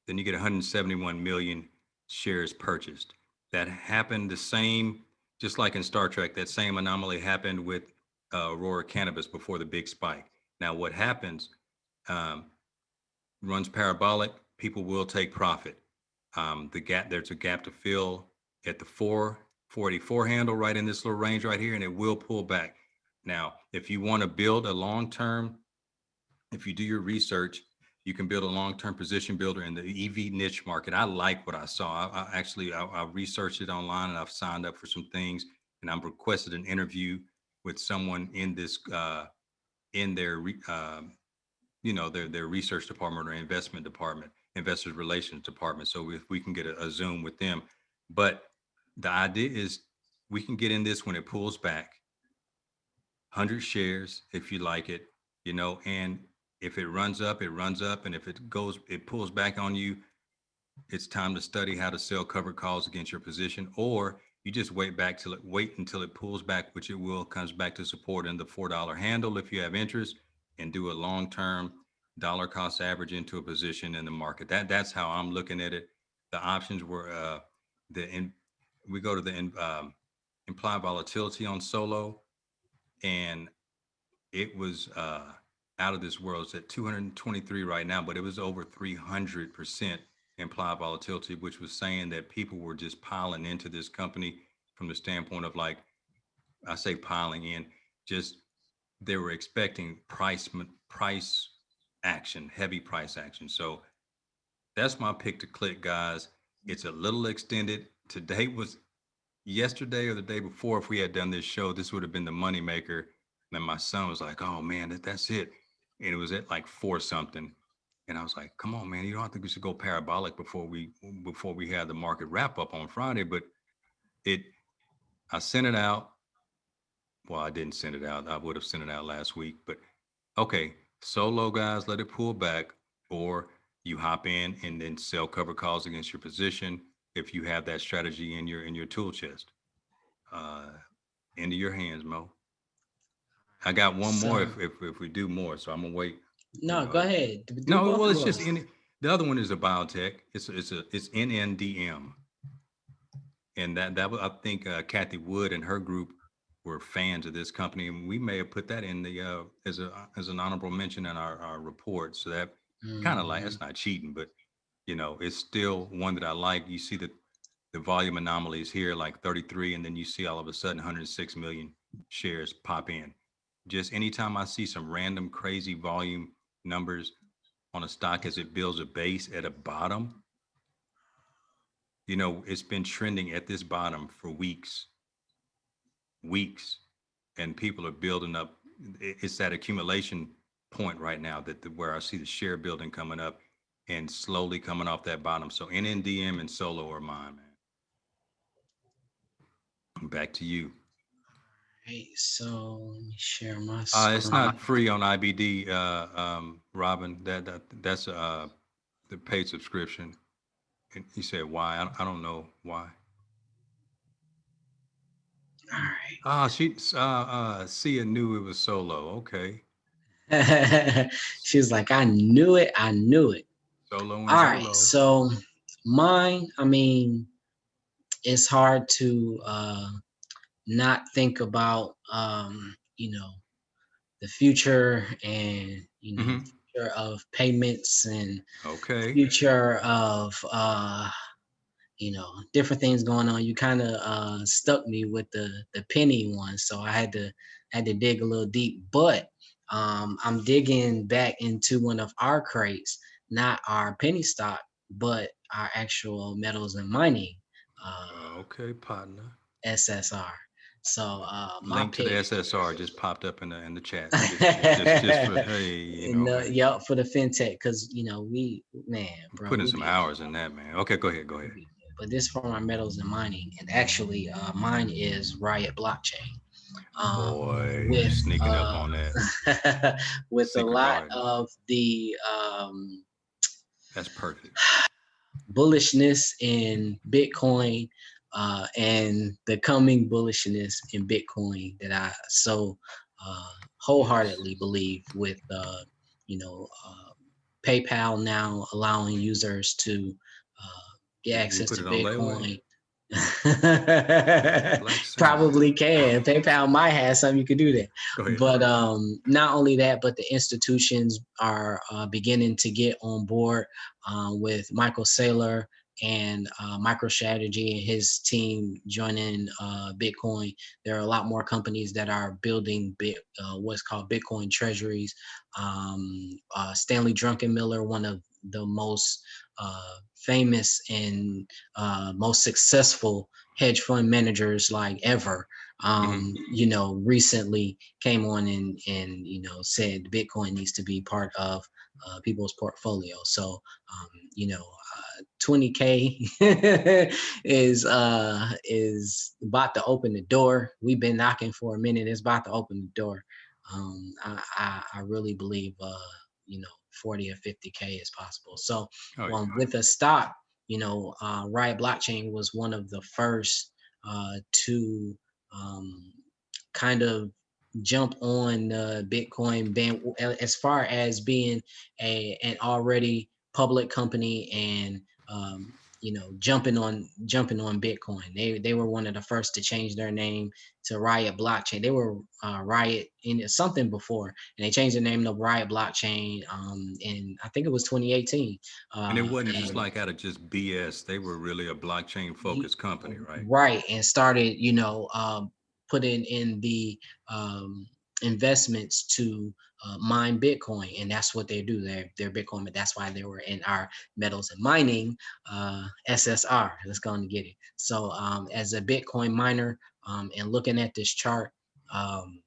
Then you get 171 million shares purchased. That happened the same, just like in Star Trek, that same anomaly happened with Aurora Cannabis before the big spike. Now, what happens? Um, runs parabolic, people will take profit. There's a gap to fill at the 484 handle right in this little range right here, and it will pull back. Now, if you want to build a long-term, if you do your research, you can build a long-term position builder in the EV niche market. I like what I saw. I researched it online, and I've signed up for some things, and I'm requested an interview with someone in this in their their research department or investment department, investors relations department. So if we can get a Zoom with them, but the idea is we can get in this when it pulls back, 100 shares if you like it, and if it runs up, it runs up, and if it pulls back on you, it's time to study how to sell covered calls against your position, or you just wait until it pulls back, which it will, comes back to support in the $4 handle if you have interest, and do a long-term dollar cost average into a position in the market. That's how I'm looking at it. The options were the in, we go to the implied volatility on solo, and it was out of this world. It's at 223 right now, but it was over 300% implied volatility, which was saying that people were just piling into this company from the standpoint of, like, I say piling in, just they were expecting price action, heavy price action. So that's my pick to click, guys. It's a little extended. Today was yesterday or the day before. If we had done this show, this would have been the money maker. And my son was like, "Oh man, that's it," and it was at like four something. And I was like, "Come on, man, you don't think we should go parabolic before we had the market wrap up on Friday?" But it, I sent it out. Well, I didn't send it out. I would have sent it out last week. But okay, solo guys, let it pull back, or you hop in and then sell cover calls against your position if you have that strategy in your tool chest. Uh, Into your hands, Mo. I got one more So if we do more, so I'm gonna wait. You no, know, go if, ahead. Do no, both well, of it's just those. in the other one is a biotech. It's NNDM, and I think Cathie Wood and her group were fans of this company, and we may have put that in the as an honorable mention in our report. So that kind of, like, Mhm. that's not cheating, but it's still one that I like. You see the volume anomalies here, like 33, and then you see all of a sudden 106 million shares pop in. Just anytime I see some random crazy volume numbers on a stock as it builds a base at a bottom, it's been trending at this bottom for weeks, and people are building up. It's that accumulation point right now where I see the share building coming up and slowly coming off that bottom. So NNDM and Solo are mine, man. Back to you. Right, so let me share my It's screen. not free on IBD, Robin. That's the paid subscription. And he said why? I don't know why. All right. Sia knew it was Solo. Okay, She was like, I knew it. I knew it. Solo and All right. Solo. So mine, I mean, it's hard to not think about the future and the Hmm. future of payments and Okay. future of different things going on. You kind of stuck me with the penny one, so I had to dig a little deep. But I'm digging back into one of our crates, not our penny stock, but our actual metals and mining Okay, partner. SSR. So my Link to the pick. SSR just popped up in the chat. Just for, hey, No, man, yep, for the fintech, because we, man, I'm bro, putting we some be hours in that, man. Okay, go ahead, go ahead. but this from our metals and mining, and actually, mine is Riot Blockchain. Boy, you With sneaking up on that with a secret lot garden. of the That's perfect. bullishness in Bitcoin, and the coming bullishness in Bitcoin that I so Yes. wholeheartedly believe with you know uh, PayPal now allowing users to get You access put to it on layaway. Bitcoin. Black Citron. Probably can. PayPal might have something you could do that. Go ahead. But not only that, but the institutions are beginning to get on board with Michael Saylor and MicroStrategy and his team joining Bitcoin. There are a lot more companies that are building what's called Bitcoin treasuries. Stanley Druckenmiller, one of the most famous and most successful hedge fund managers like ever, Hmm. recently came on and said Bitcoin needs to be part of people's portfolio. So 20K is about to open the door. We've been knocking for a minute. It's about to open the door. I really believe 40 or 50K is possible. So Oh yeah. with a stock, Riot Blockchain was one of the first to kind of jump on the Bitcoin band as far as being an already public company and jumping on Bitcoin. They were one of the first to change their name to Riot Blockchain. They were Riot in something before, and they changed the name to Riot Blockchain. And I think it was 2018. And it wasn't just And like out of just BS. They were really a blockchain focused company, right? right, and started putting in the um, investments to mine Bitcoin, and that's what they do. They're Bitcoin, but that's why they were in our metals and mining SSR. Let's go and get it. So as a Bitcoin miner, and looking at this chart, um,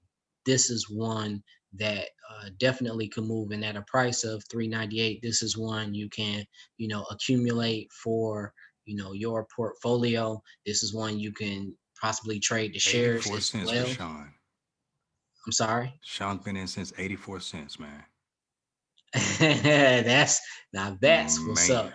this is one that definitely can move. And at a price of 398, this is one you can accumulate for your portfolio. This is one you can possibly trade the shares 84 as cents for well. Sean. I'm sorry. Sean's been in since 84 cents, man. that's now that's what's Man, up.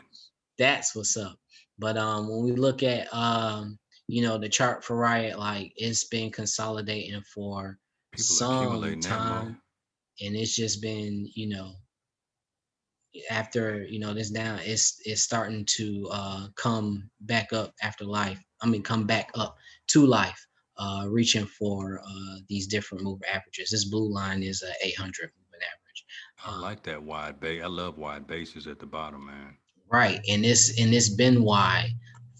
That's what's up. But when we look at the chart for Riot, like it's been consolidating for people some accumulating that mo. time, and it's just been after this down, it's starting to come back up after life. I mean, come back up to life, reaching for these different moving averages. This blue line is a 800 moving average. I like that wide base. I love wide bases at the bottom, man. Right, and it's been wide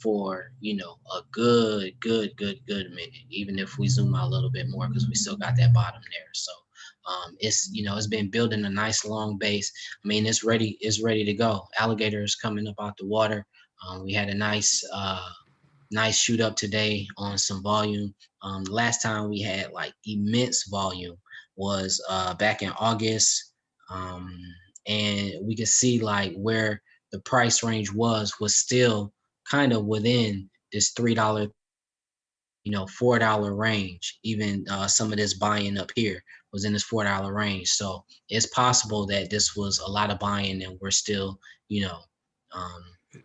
for a good minute. Even if we zoom out a little bit more, because we still got that bottom there. So it's been building a nice long base. I mean, it's ready to go. Alligators coming up out the water. We had a nice shoot up today on some volume. The last time we had like immense volume was back in August, um, and we could see like where the price range was still kind of within this $3, $4 range. Even some of this buying up here was in this $4 range. So it's possible that this was a lot of buying, and we're still, um,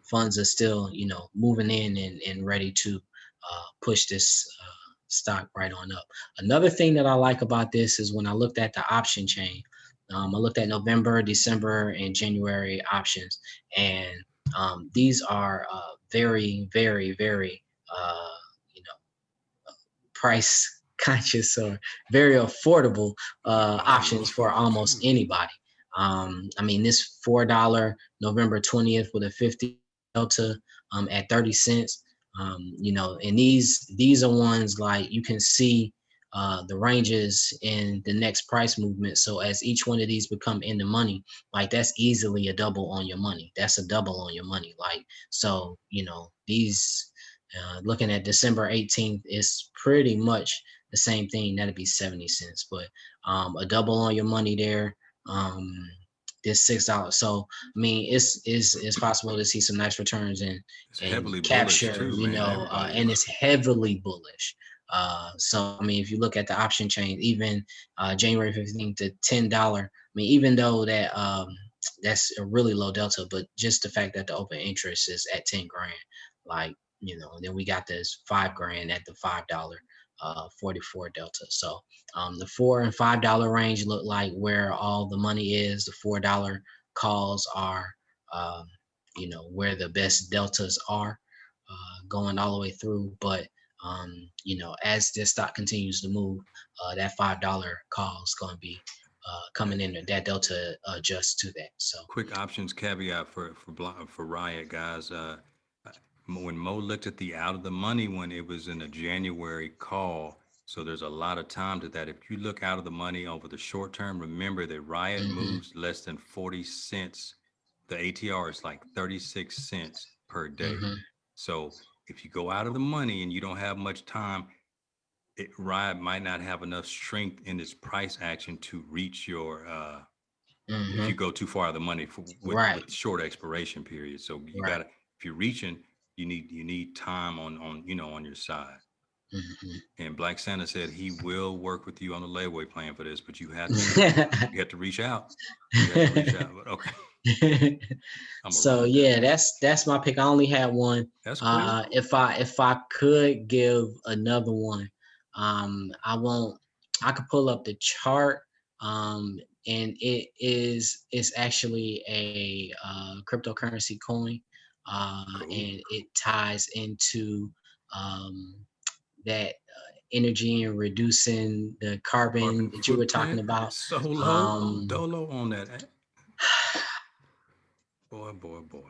funds are still, moving in and ready to push this stock right on up. Another thing that I like about this is when I looked at the option chain. I looked at November, December, and January options, and these are very, very, very uh, you know price conscious or very affordable Volume options for affordable almost too. anybody. I mean, this $4 November 20th with a 50 delta at 30 cents. And these are ones like you can see the ranges in the next price movement. So as each one of these become in the money, like that's easily a double on your money. That's a double on your money. Like so, these looking at December 18th, it's pretty much the same thing. That'd be 70 cents, but a double on your money there. Um, this $6. So I mean, it's possible to see some nice returns It's and heavily bullish capture, too, man. Everybody and is. it's heavily bullish. So I mean, if you look at the option chain, even January 15th to $10. I mean, even though that's a really low delta, but just the fact that the open interest is at 10 grand, like and then we got this 5 grand at the $5 44 delta. So the $4 and $5 range look like where all the money is. The $4 calls are um, where the best deltas are. going all the way through. But you know, as this stock continues to move, that $5 call is going to be coming in there. That delta adjusts to that. So Quick options caveat for Riot guys. When Mo looked at the out of the money one, it was in a January call. So there's a lot of time to that. If you look out of the money over the short term, remember that Riot hmm moves less than 40 cents. The ATR is like 36 cents per day. hmm So if you go out of the money and you don't have much time, Riot might not have enough strength in its price action to reach your if you hmm go too far out of the money right, with short expiration periods. So you right. gotta, if you're reaching, you need time on on your side. hmm And Black Santa said he will work with you on the layaway plan for this, but you have to reach out. You have to reach out. But okay, I'm gonna run So with that. yeah, that's my pick. I only had one. That's cool. If I could give another one, I won't. I could pull up the chart, and it's actually a cryptocurrency coin, Cool. and it ties into um, that energy and reducing the carbon Carbon that you were talking footprint, about. solo, Um, dolo on that. Boy, boy, boy.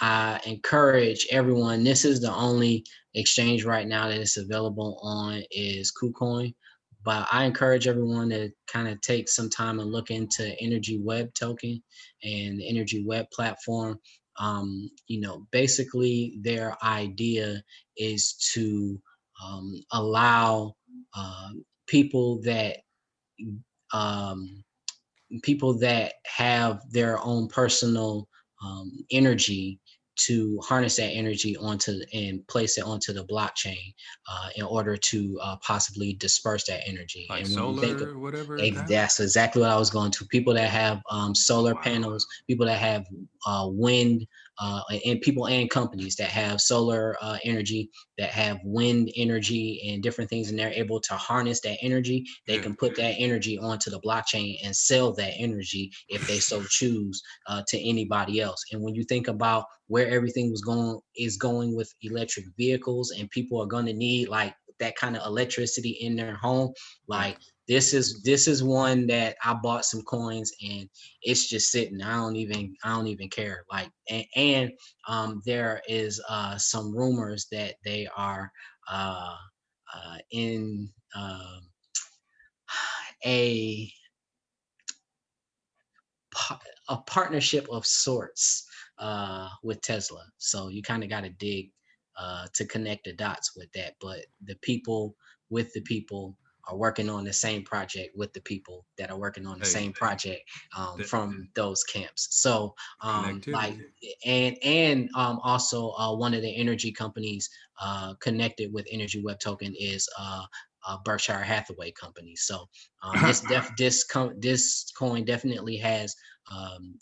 I encourage everyone. This is the only exchange right now that is available on is KuCoin, but I encourage everyone to kind of take some time and look into Energy Web token and the Energy Web platform. You know, basically their idea is to allow people that um, people that have their own personal energy to harness that energy onto and place it onto the blockchain in order to possibly disperse that energy. Like And when you think of solar, whatever panel. that's exactly what I was going to. People that have Oh solar wow. panels, people that have wind, and people and companies that have solar energy, that have wind energy and different things, and they're able to harness that energy. They Yeah. can put that energy onto the blockchain and sell that energy if they so choose to anybody else. And when you think about where everything is going with electric vehicles, and people are going to need like that kind of electricity in their home, Yeah. like this is one that I bought some coins and it's just sitting. I don't even care. Like and there is some rumors that they are uh, in a a partnership of sorts with Tesla. So you kind of got to dig to connect the dots with that. But the people with the people are working on the same project with the people that are working on the Hey, same project that from those camps. So like connectivity. and also one of the energy companies connected with Energy Web Token is Berkshire Hathaway company. So this coin definitely has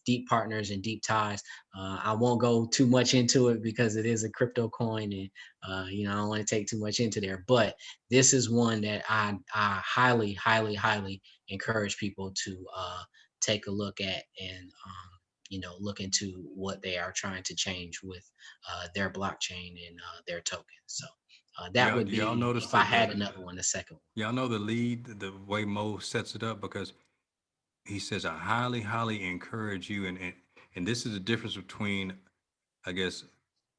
deep partners and deep ties. I won't go too much into it because it is a crypto coin, and you know I don't want to take too much into there. But this is one that I highly, highly, highly encourage people to take a look at and you know look into what they are trying to change with their blockchain and their token. So that would Do y'all be notice if I that had another one, the second one. y'all know the lead, the way Mo sets it up, because he says, I highly, highly encourage you. And this is the difference between, I guess,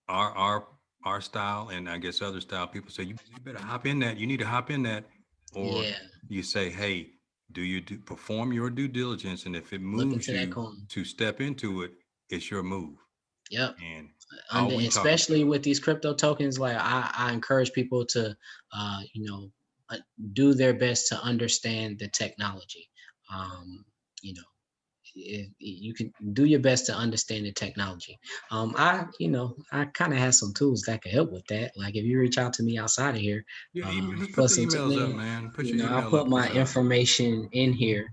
our our our style and I guess other style. People say, you better hop in that. You need to hop in that. Or Yeah, you say, hey, perform your due diligence. And if it look moves into that you coin. to step into it, it's your move. Yep. And all Under we talking especially with these crypto tokens, like I encourage people to you know do their best to understand the technology. You know, you can do your best to understand the technology. I kind of have some tools that can help with that. Like if you reach out to me outside of here Yeah, just put for the some emails up, man. Put your I'll email put up for my sure. information in here.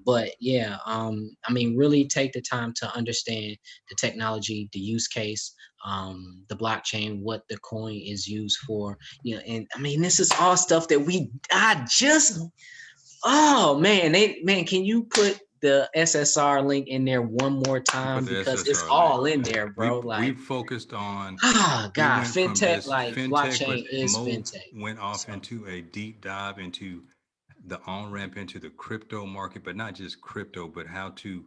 But yeah, I mean, really take the time to understand the technology, the use case, the blockchain, what the coin is used for. You know, and I mean, this is all stuff that I just. Oh man, can you put the SSR link in there one more time because it's all in there, bro. We Like, focused on, we God, went from fintech, this like fintech, but blockchain is Mo fintech. went off So into a deep dive into the on-ramp into the crypto market, but not just crypto, but how to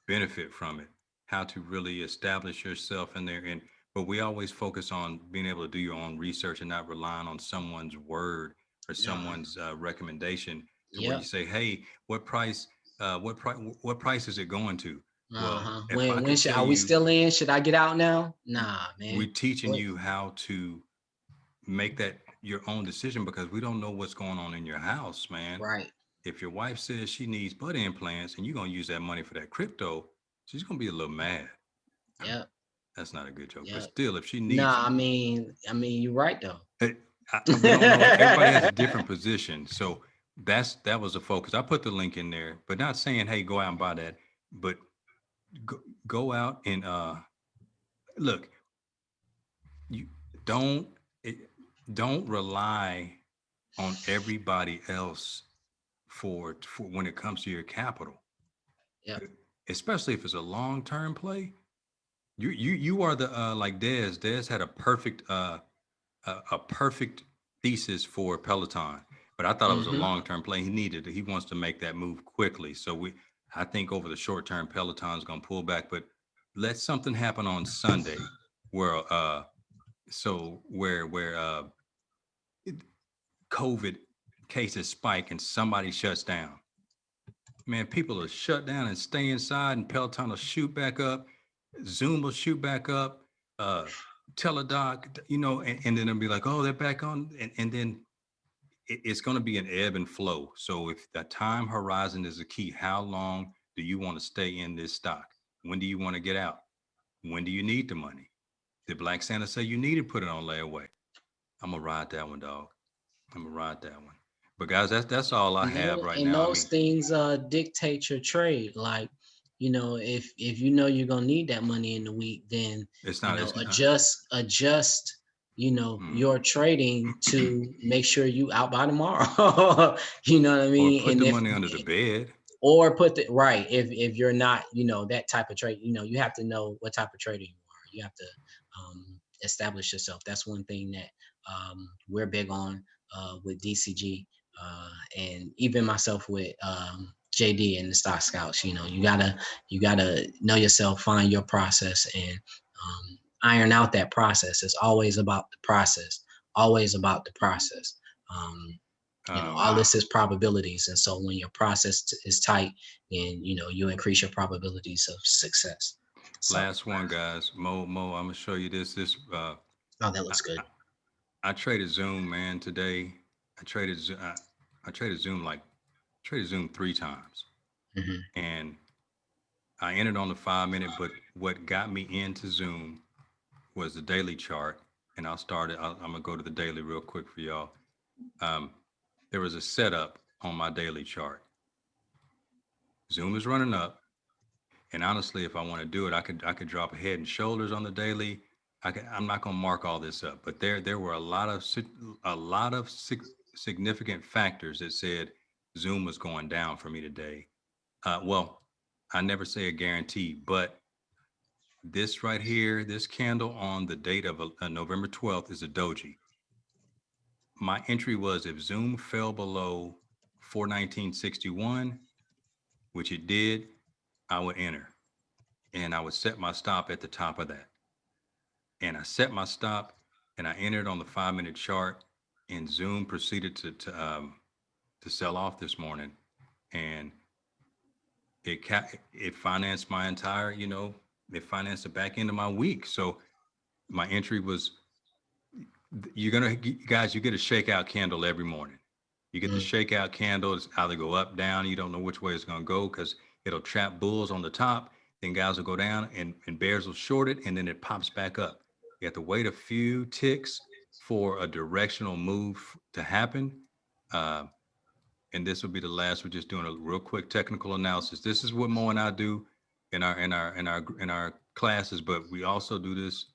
benefit from it, how to really establish yourself in there. And but we always focus on being able to do your own research and not relying on someone's word or uh, someone's recommendation to where you yep. say, "Hey, what price? What price is it going to?" Well, Uh-huh. if I When could should tell are we you, still in? Should I get out now? Nah, man. we're teaching What? you how to make that your own decision because we don't know what's going on in your house, man. Right. If your wife says she needs butt implants and you're gonna use that money for that crypto, she's gonna be a little mad. Yep. That's not a good joke, but Yep. still, if she needs, Nah, you're right though. eh, we don't know. Everybody has a different position, so that was the focus. I put the link in there, but not saying, "Hey, go out and buy that," but go, go out and look. You don't it, don't rely on everybody else for when it comes to your capital, Yep. especially if it's a long term play. You are the like Dez. Dez had a perfect thesis for Peloton, but I thought it was a Mm-hmm. long term play. He wants to make that move quickly. So I think over the short term, Peloton's going to pull back, but let something happen on Sunday where COVID cases spike and somebody shuts down. Man, people will shut down and stay inside, and Peloton will shoot back up. Zoom will shoot back up. Uh, Teledoc, and then they'll be like, oh, they're back on. And then it's going to be an ebb and flow. So if the time horizon is the key, how long do you want to stay in this stock? When do you want to get out? When do you need the money? Did Black Santa say you need to put it on layaway? I'm gonna ride that one, dog. I'm gonna ride that one. But guys, that's all I have right And now. I those mean, things dictate your trade. Like, if you know you're gonna need that money in the week, then it's not. It's not. adjust Mm. your trading to make sure you out by tomorrow. You know what I Or mean? put And the if money under the bed. or put the right, if you're not that type of trade, you have to know what type of trader you are. You have to establish yourself. That's one thing that we're big on with DCG, and even myself with JD and the Stock Scouts. You gotta know yourself, find your process, and iron out that process. It's always about the process. Always about the process. Um, all this is probabilities, and so when your process is tight, then you increase your probabilities of success. So, Last one, guys. Mo. I'm gonna show you this. oh, that I, looks good. I, I traded Zoom, man. Today, I traded. I traded Zoom traded Zoom 3 times, Hmm. and I entered on the 5 minute. But what got me into Zoom was the daily chart, and I'll start it. I'm gonna go to the daily real quick for y'all. Um, there was a setup on my daily chart. Zoom is running up, and honestly, if I want to do it, I could drop a head and shoulders on the daily. I'm not gonna mark all this up, but there were a lot of significant factors that said Zoom was going down for me today. Well, I never say a guarantee, but this right here, this candle on the date of November 12th is a doji. My entry was if Zoom fell below 419.61, which it did, I would enter and I would set my stop at the top of that. And I set my stop and I entered on the 5 minute chart and Zoom proceeded to sell off this morning. And it financed my entire, it financed the back end of my week. So my entry was guys, you get a shakeout candle every morning. You get the Mm. shakeout candle. It's either go up, down. You don't know which way it's going to go because it'll trap bulls on the top. Then guys will go down and bears will short it, and then it pops back up. You have to wait a few ticks for a directional move to happen. Uh, and this will be the last. We're just doing a real quick technical analysis. This is what Mo and I do in our classes, but we also do this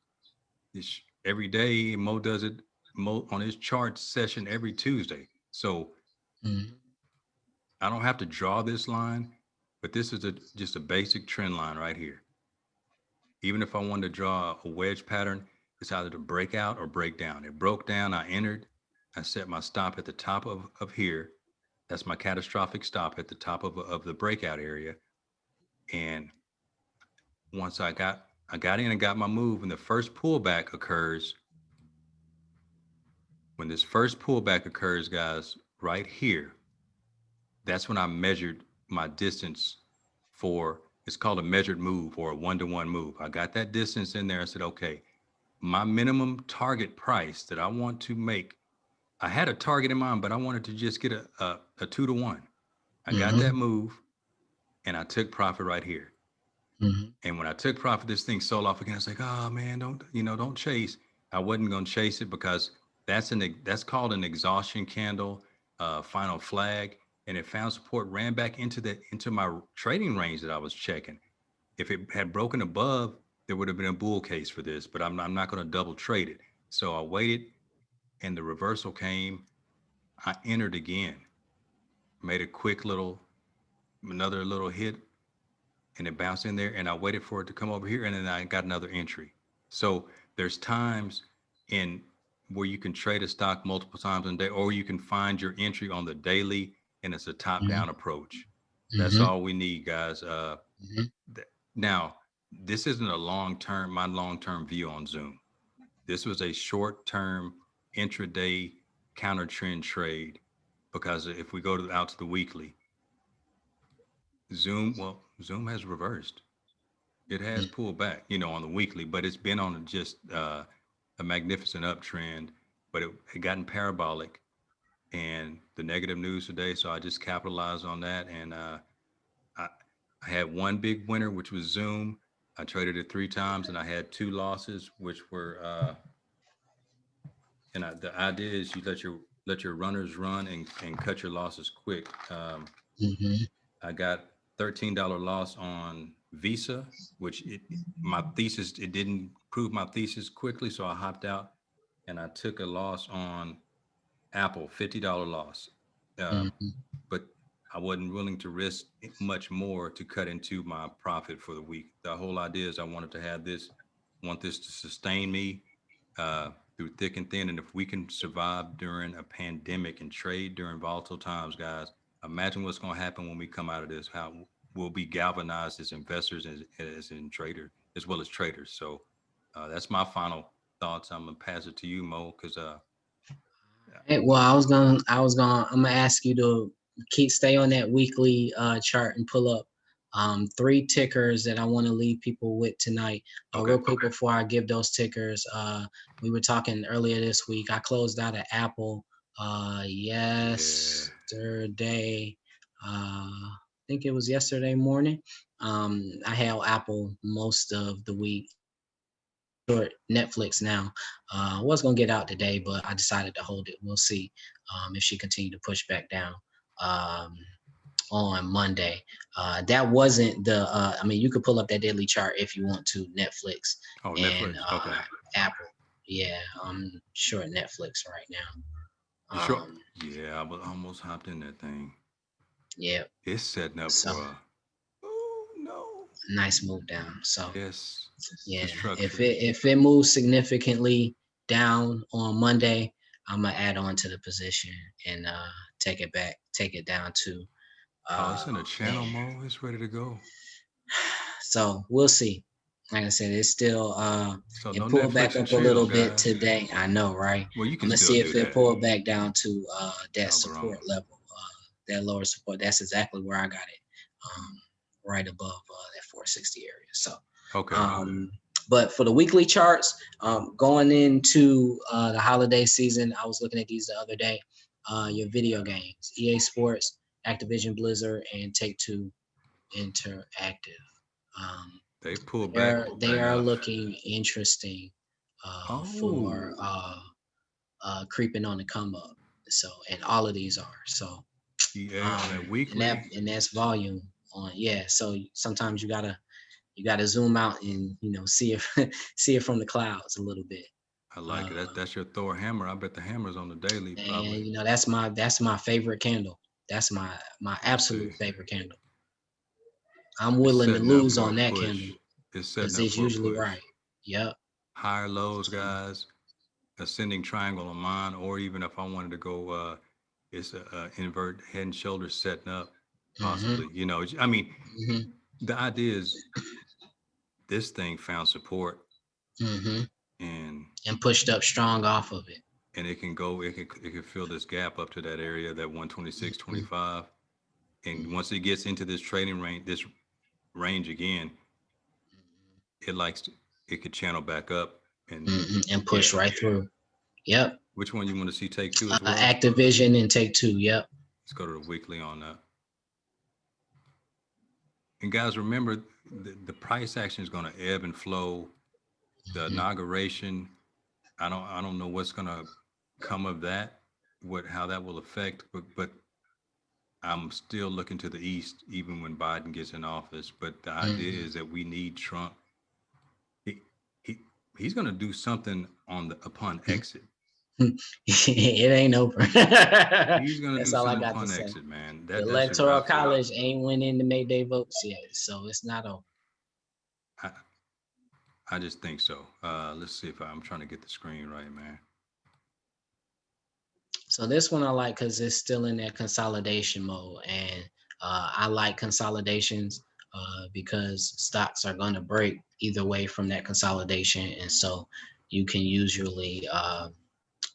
every day. Mo does it. Mo on his chart session every Tuesday. So Mm. I don't have to draw this line, but this is just a basic trend line right here. Even if I wanted to draw a wedge pattern, it's either to break out or break down. It broke down, I entered, I set my stop at the top of here. That's my catastrophic stop at the top of the breakout area. And once I got in and got my move, and the first pullback occurs, when this first pullback occurs, guys, right here, that's when I measured my distance for, it's called a measured move or a 1-to-1 move. I got that distance in there. I said, okay, my minimum target price that I want to make, I had a target in mind, but I wanted to just get a 2-to-1. I got Mm-hmm. that move and I took profit right here. Mm-hmm. And when I took profit, this thing sold off again. I was like, oh man, don't chase. I wasn't going to chase it because that's called an exhaustion candle, final flag. And it found support, ran back into my trading range that I was checking. If it had broken above, there would have been a bull case for this, but I'm not going to double trade it. So I waited and the reversal came. I entered again, made a quick another little hit, and it bounced in there, and I waited for it to come over here, and then I got another entry. So there's times in where you can trade a stock multiple times in a day, or you can find your entry on the daily, and it's a top-down approach. That's Mm-hmm. all we need, guys. Now, this isn't my long-term view on Zoom. This was a short-term intraday counter trend trade because if we go out to the weekly, Zoom has reversed. It has pulled back, on the weekly, but it's been on just a magnificent uptrend. But it gotten parabolic, and the negative news today. So I just capitalized on that, and I, I had one big winner, which was Zoom. I traded it 3 times, and I had 2 losses, which were the idea is you let your runners run and cut your losses quick. Mm-hmm. I got $13 loss on Visa, which my thesis, it didn't prove my thesis quickly, so I hopped out and I took a loss on Apple, $50 loss. Um, Mm-hmm. but I wasn't willing to risk much more to cut into my profit for the week. The whole idea is I wanted to want this to sustain me through thick and thin. And if we can survive during a pandemic and trade during volatile times, guys, imagine what's going to happen when we come out of this. How we'll be galvanized as investors, as in traders, as well as traders. So that's my final thoughts. I'm gonna pass it to you, Mo, because Hey, well, I'm gonna ask you to stay on that weekly chart and pull up 3 tickers that I want to leave people with tonight. okay, Real quick before I give those tickers, we were talking earlier this week. I closed out at Apple yeah, yesterday. I think it was yesterday morning. I held Apple most of the week. Short Netflix now. Was gonna get out today, but I decided to hold it. We'll see if she continued to push back down um, on Monday. That wasn't the. I mean, you could pull up that daily chart if you want to. Netflix oh, and Netflix, okay. Apple. Yeah, I'm short Netflix right now. You sure? Yeah, I was almost hopped in that thing. Yeah. It's setting up So for a. Oh no. nice move down. So Yes, yeah, destruction. if it moves significantly down on Monday, I'm gonna add on to the position and take it down to Oh, it's in a man. channel mode. It's ready to go. So we'll see. Like I said, it's still So it no pulled Netflix back and up a chill, little bit guys. today. I know, right? Well, you I'm can gonna still see do if it that. pulled back down to that Y'all grown. support level, that lower support. That's exactly where I got it, right above that 460 area. So Okay. um, but for the weekly charts, going into the holiday season, I was looking at these the other day. Your video games, EA Sports, Activision Blizzard, and Take Two Interactive. Um, They pulled back they are enough. looking interesting for Oh, creeping on the come up. So, and all of these are so, yeah, on that weekly. and that's volume on. Yeah. So sometimes you gotta zoom out and see it see it from the clouds a little bit. I like it. Uh, That's your Thor hammer. I bet the hammer's on the daily, and probably. that's my favorite candle. That's my Let me see. absolute favorite candle. I'm It's willing to setting up lose for on a that push. candle It's because setting up it's for a usually push. right. Yep. Higher lows, So, guys. Ascending triangle on mine, or even if I wanted to go, it's a invert head and shoulders setting up, mm-hmm, possibly. You know, I mean, mm-hmm, the idea is this thing found support, mm-hmm. and And pushed up strong off of it. it can go, it can fill this gap up to that area, that Mm-hmm, 126.25. And mm-hmm, once it gets into this trading range, this range again, it likes to, it could channel back up. And mm-hmm, and push yeah, right through. Yep. which one you want to see take two as well? Activision and take two. Yep. Let's go to the weekly on that. And guys, remember the price action is going to ebb and flow. The Mm-hmm, inauguration, I don't know what's going to come of that, what how that will affect, but I'm still looking to the east even when Biden gets in office. But the idea mm-hmm. is that we need Trump. He he he's going to do something on the upon exit. It ain't over. He's going to That's do all I something got to upon say. exit, man. The That's a electoral wrap for me. college ain't went in to make their votes yet, so it's not over. I, I just think so. Let's see if I'm trying to get the screen right, man. So this one I like because it's still in that consolidation mode, and I like consolidations because stocks are going to break either way from that consolidation, and so you can usually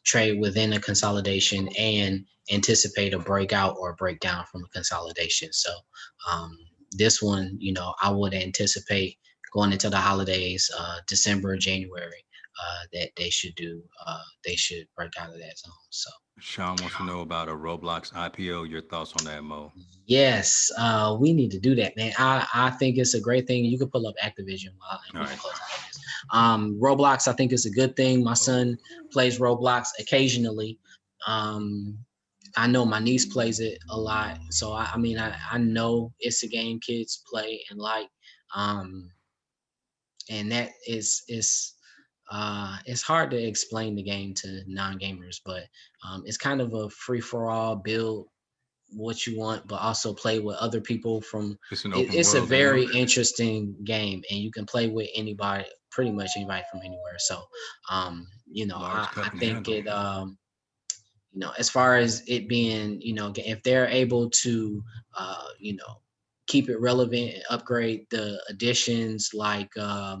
trade within a consolidation and anticipate a breakout or a breakdown from a consolidation. So um, this one, I would anticipate going into the holidays, December, January, that they should break out of that zone. So Sean wants to know about a Roblox IPO. Your thoughts on that, Mo? yes, we need to do that, man. I think it's a great thing. You can pull up Activision while and All we can right. close out of this. Roblox, I think it's a good thing. My son Oh, plays Roblox occasionally. Um, I know my niece plays it a lot, so I mean I know it's a game kids play and like, um, and that is it's hard to explain the game to non-gamers, but it's kind of a free for all build what you want, but also play with other people from it's an open it's a world game. very interesting game and you can play with anybody, pretty much anybody from anywhere. So Large I cup and think handle. it as far as it being, if they're able to keep it relevant and upgrade the additions like uh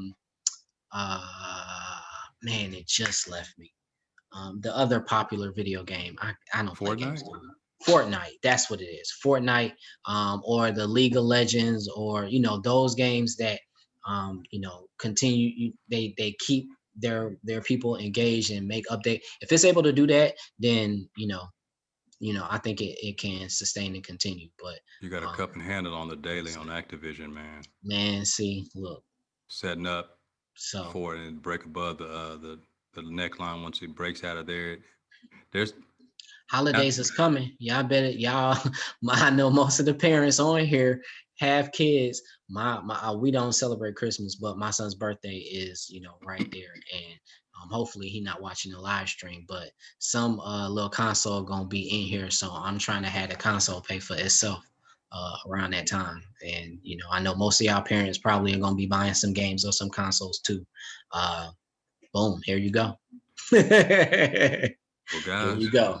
man, it just left me. The other popular video game. I don't play games Fortnite. no more. Fortnite, that's what it is. Fortnite, or the League of Legends, or those games that continue. They keep their people engaged and make update. If it's able to do that, then I think it can sustain and continue. But You got a um, cup and handle on the daily on Activision, man. man, see, look, Setting up so for it and break above the neckline. Once it breaks out of there, there's I, holidays is coming. Y'all better y'all. I know most of the parents on here have kids. My we don't celebrate Christmas, but my son's birthday is right there, and hopefully he not watching the live stream. But some little console gonna be in here, so I'm trying to have the console pay for itself around that time. And I know most of y'all parents probably are gonna be buying some games or some consoles too. Boom, here you go. Here well, you guys. go.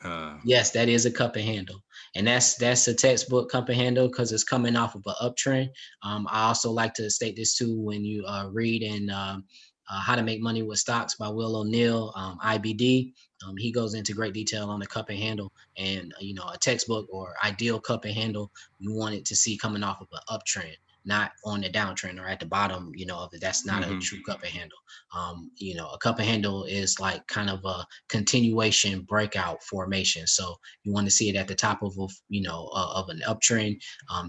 Uh, Yes, that is a cup and handle, and that's a textbook cup and handle because it's coming off of an uptrend. I also like to state this too when you read in How to Make Money with Stocks by Will O'Neill, IBD. He goes into great detail on the cup and handle, and a textbook or ideal cup and handle you want it to see coming off of an uptrend, not on the downtrend or at the bottom, of it. That's not a mm-hmm. true cup and handle. A cup and handle is like kind of a continuation breakout formation. So you want to see it at the top of of an uptrend.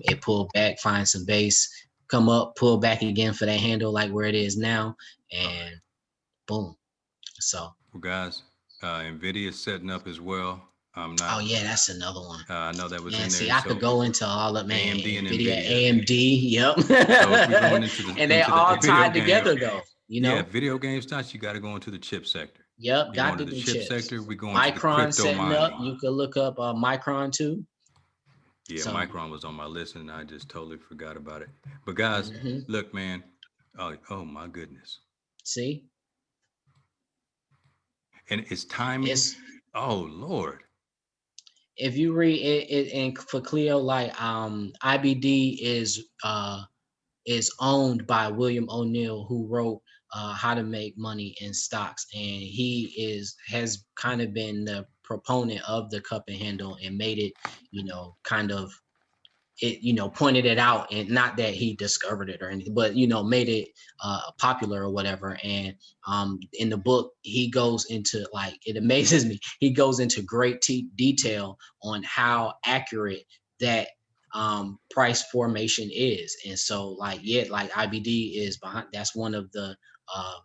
It pulled back, find some base, come up, pull back again for that handle like where it is now, All right. and boom. So Well, guys, Nvidia is setting up as well. I'm oh not. yeah, that's another one. I know that was Man, in see, there. I could So go into all of man, AMD and Nvidia, Nvidia. AMD, So if we're going yep, and they into the all video tied games, together though. yeah, video game stocks, you got to go into the chip sector. Yep, You're going got to to the do chip chips. sector. We're going to the Micron crypto setting up. mining. You could look up Micron too. Yeah, So, Micron was on my list and I just totally forgot about it. But guys, mhm. look, man. Oh my goodness. See, And it's timing. it's Oh Lord. if you read it, and for Cleo, like IBD is owned by William O'Neill, who wrote How to Make Money in Stocks, and he has kind of been the proponent of the cup and handle and made it, kind of it, pointed it out, and not that he discovered it or anything, but made it popular or whatever. And in the book, he goes into, like, it amazes me. He goes into great detail on how accurate that price formation is. And so, like, yeah, like IBD is behind. That's um,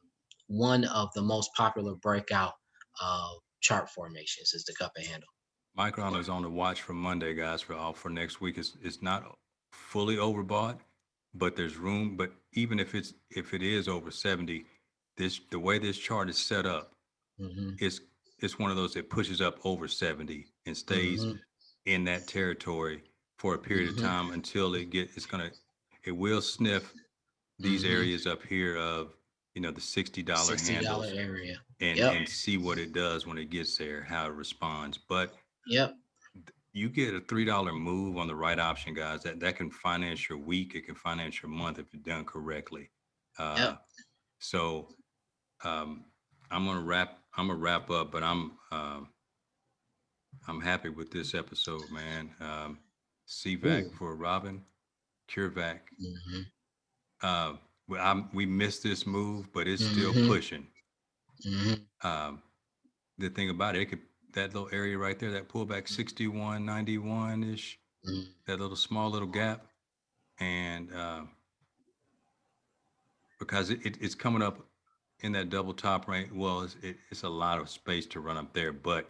one of the most popular breakout chart formations is the cup and handle. Micron is on the watch for Monday, guys, for next week. It's not fully overbought, but there's room. But even if it is over 70, this the way this chart is set up, Hmm. it's it's one of those that pushes up over 70 and stays Hmm. in that territory for a period of Hmm. time until it will sniff these Hmm. areas up here of the $60 $60 handles area. Yep. and see what it does when it gets there, how it responds. But Yep. you get a $3 move on the right option, guys. That can finance your week. It can finance your month if it's done correctly. Uh, Yep. so um, I'm gonna wrap up, but I'm happy with this episode, man. CVAC Ooh. for Robin, CureVac. Hmm. We missed this move, but it's still Hmm. pushing. Hmm. Um, the thing about it, that little area right there, that pullback 61.91 ish, Hmm. that little small little gap, and because it's coming up in that double top range. Well, it's a lot of space to run up there, but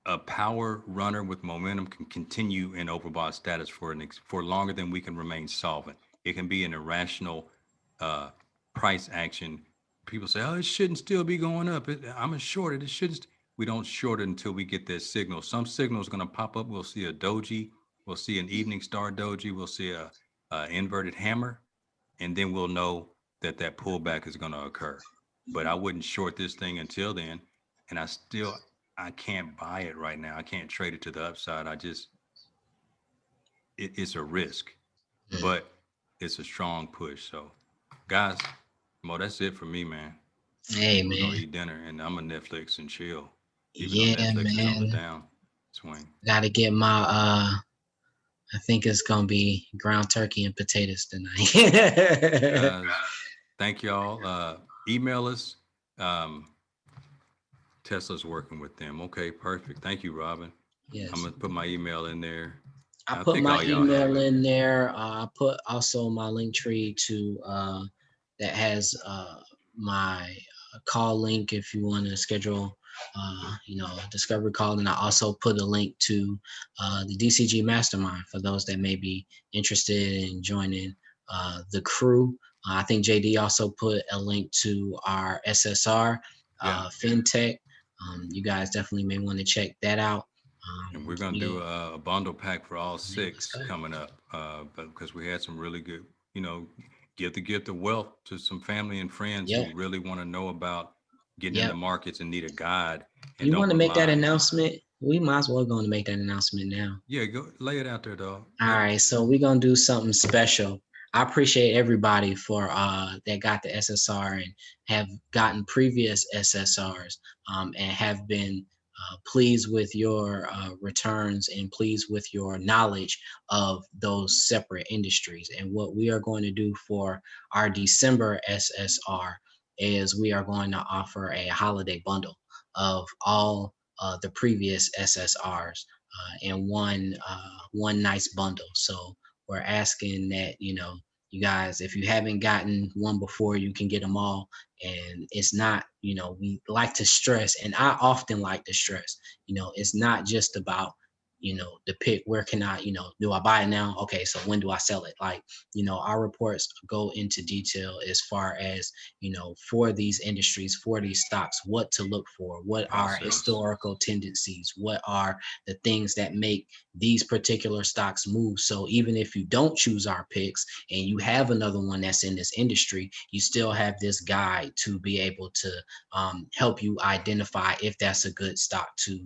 a power runner with momentum can continue in overbought status for longer than we can remain solvent. It can be an irrational uh, price action. People say, "Oh, it shouldn't still be going up. I'm a short it. It shouldn't." We don't short it until we get that signal. Some signal is going to pop up. We'll see a doji. We'll see an evening star doji. We'll see a inverted hammer, and then we'll know that that pullback is going to occur. But I wouldn't short this thing until then. And I can't buy it right now. I can't trade it to the upside. It's a risk, Hmm. but it's a strong push. So, guys, Mo, that's it for me, man. Hey, We're gonna man. eat dinner, and I'm gonna Netflix and chill, even though Yeah, Netflix is on the man. down swing. Got to get my I think it's gonna be ground turkey and potatoes tonight. Guys, thank y'all. Email us. Um, Tesla's working with them. Okay, perfect. Thank you, Robin. I'm Yes. gonna put my email in there. I I put think my all y'all have email it. in there. I put also my link tree to that has my call link if you want to schedule a discovery call. And I also put a link to the DCG Mastermind for those that may be interested in joining the crew. I think JD also put a link to our SSR Yeah, FinTech. You guys definitely may want to check that out. and we're gonna Yeah, do a bundle pack for all man, let's six go. coming up. But because we had some really good, give the gift of wealth to some family and friends who Yep. really want to know about getting into Yep. markets and need a guide and You don't want to make that rely. announcement? We might as well go and make that announcement now. Yeah, go lay it out there, dog. All right, so we're gonna do something special. I appreciate everybody for that got the SSR and have gotten previous SSRs and have been pleased with your returns and pleased with your knowledge of those separate industries. And what we are going to do for our December SSR is we are going to offer a holiday bundle of all the previous SSRs in one nice bundle. So we're asking that you guys, if you haven't gotten one before, you can get them all. And it's not, we like to stress, and I often like to stress, it's not just about depict where can I, do I buy it now? Okay, so when do I sell it? Like, our reports go into detail as far as, for these industries, for these stocks, what to look for, what are Process. historical tendencies, what are the things that make these particular stocks move. So even if you don't choose our picks and you have another one that's in this industry, you still have this guide to be able to help you identify if that's a good stock to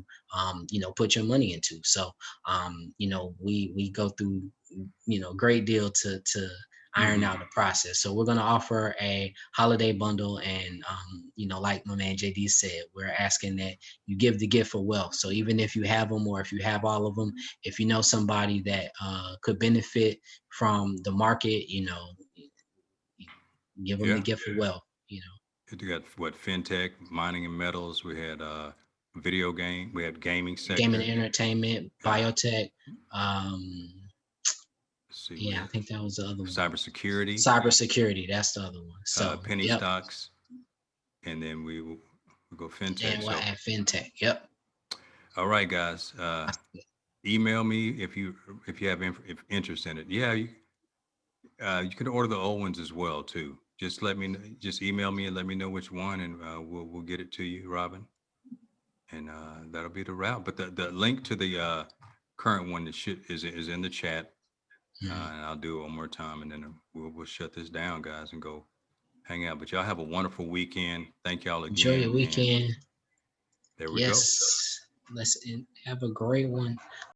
put your money into. So we go through great deal to iron out the process. So we're going to offer a holiday bundle, and like my man JD said, we're asking that you give the gift of wealth. So even if you have them, or if you have all of them, if you know somebody that could benefit from the market, give them the Yeah. gift of wealth. You got what, fintech, mining and metals. We had video game. We had gaming Gaming sector. and entertainment, Uh, biotech. let's see, we Yeah, I had think that was the other one. cybersecurity, Cybersecurity, that's the other one. So, penny yep. stocks, and then we go fintech. And we'll So, add fintech. Yep. all right, guys, email me if you have if interest in it. Yeah, you can order the old ones as well too. Just let me just email me and let me know which one, and we'll get it to you, Robin, and that'll be the route. But the link to the current one that is in the chat, Mhm. and I'll do it one more time, and then we'll shut this down, guys, and go hang out. But y'all have a wonderful weekend. Thank y'all Enjoy your again, and weekend. there we go. Yes. Have a great one.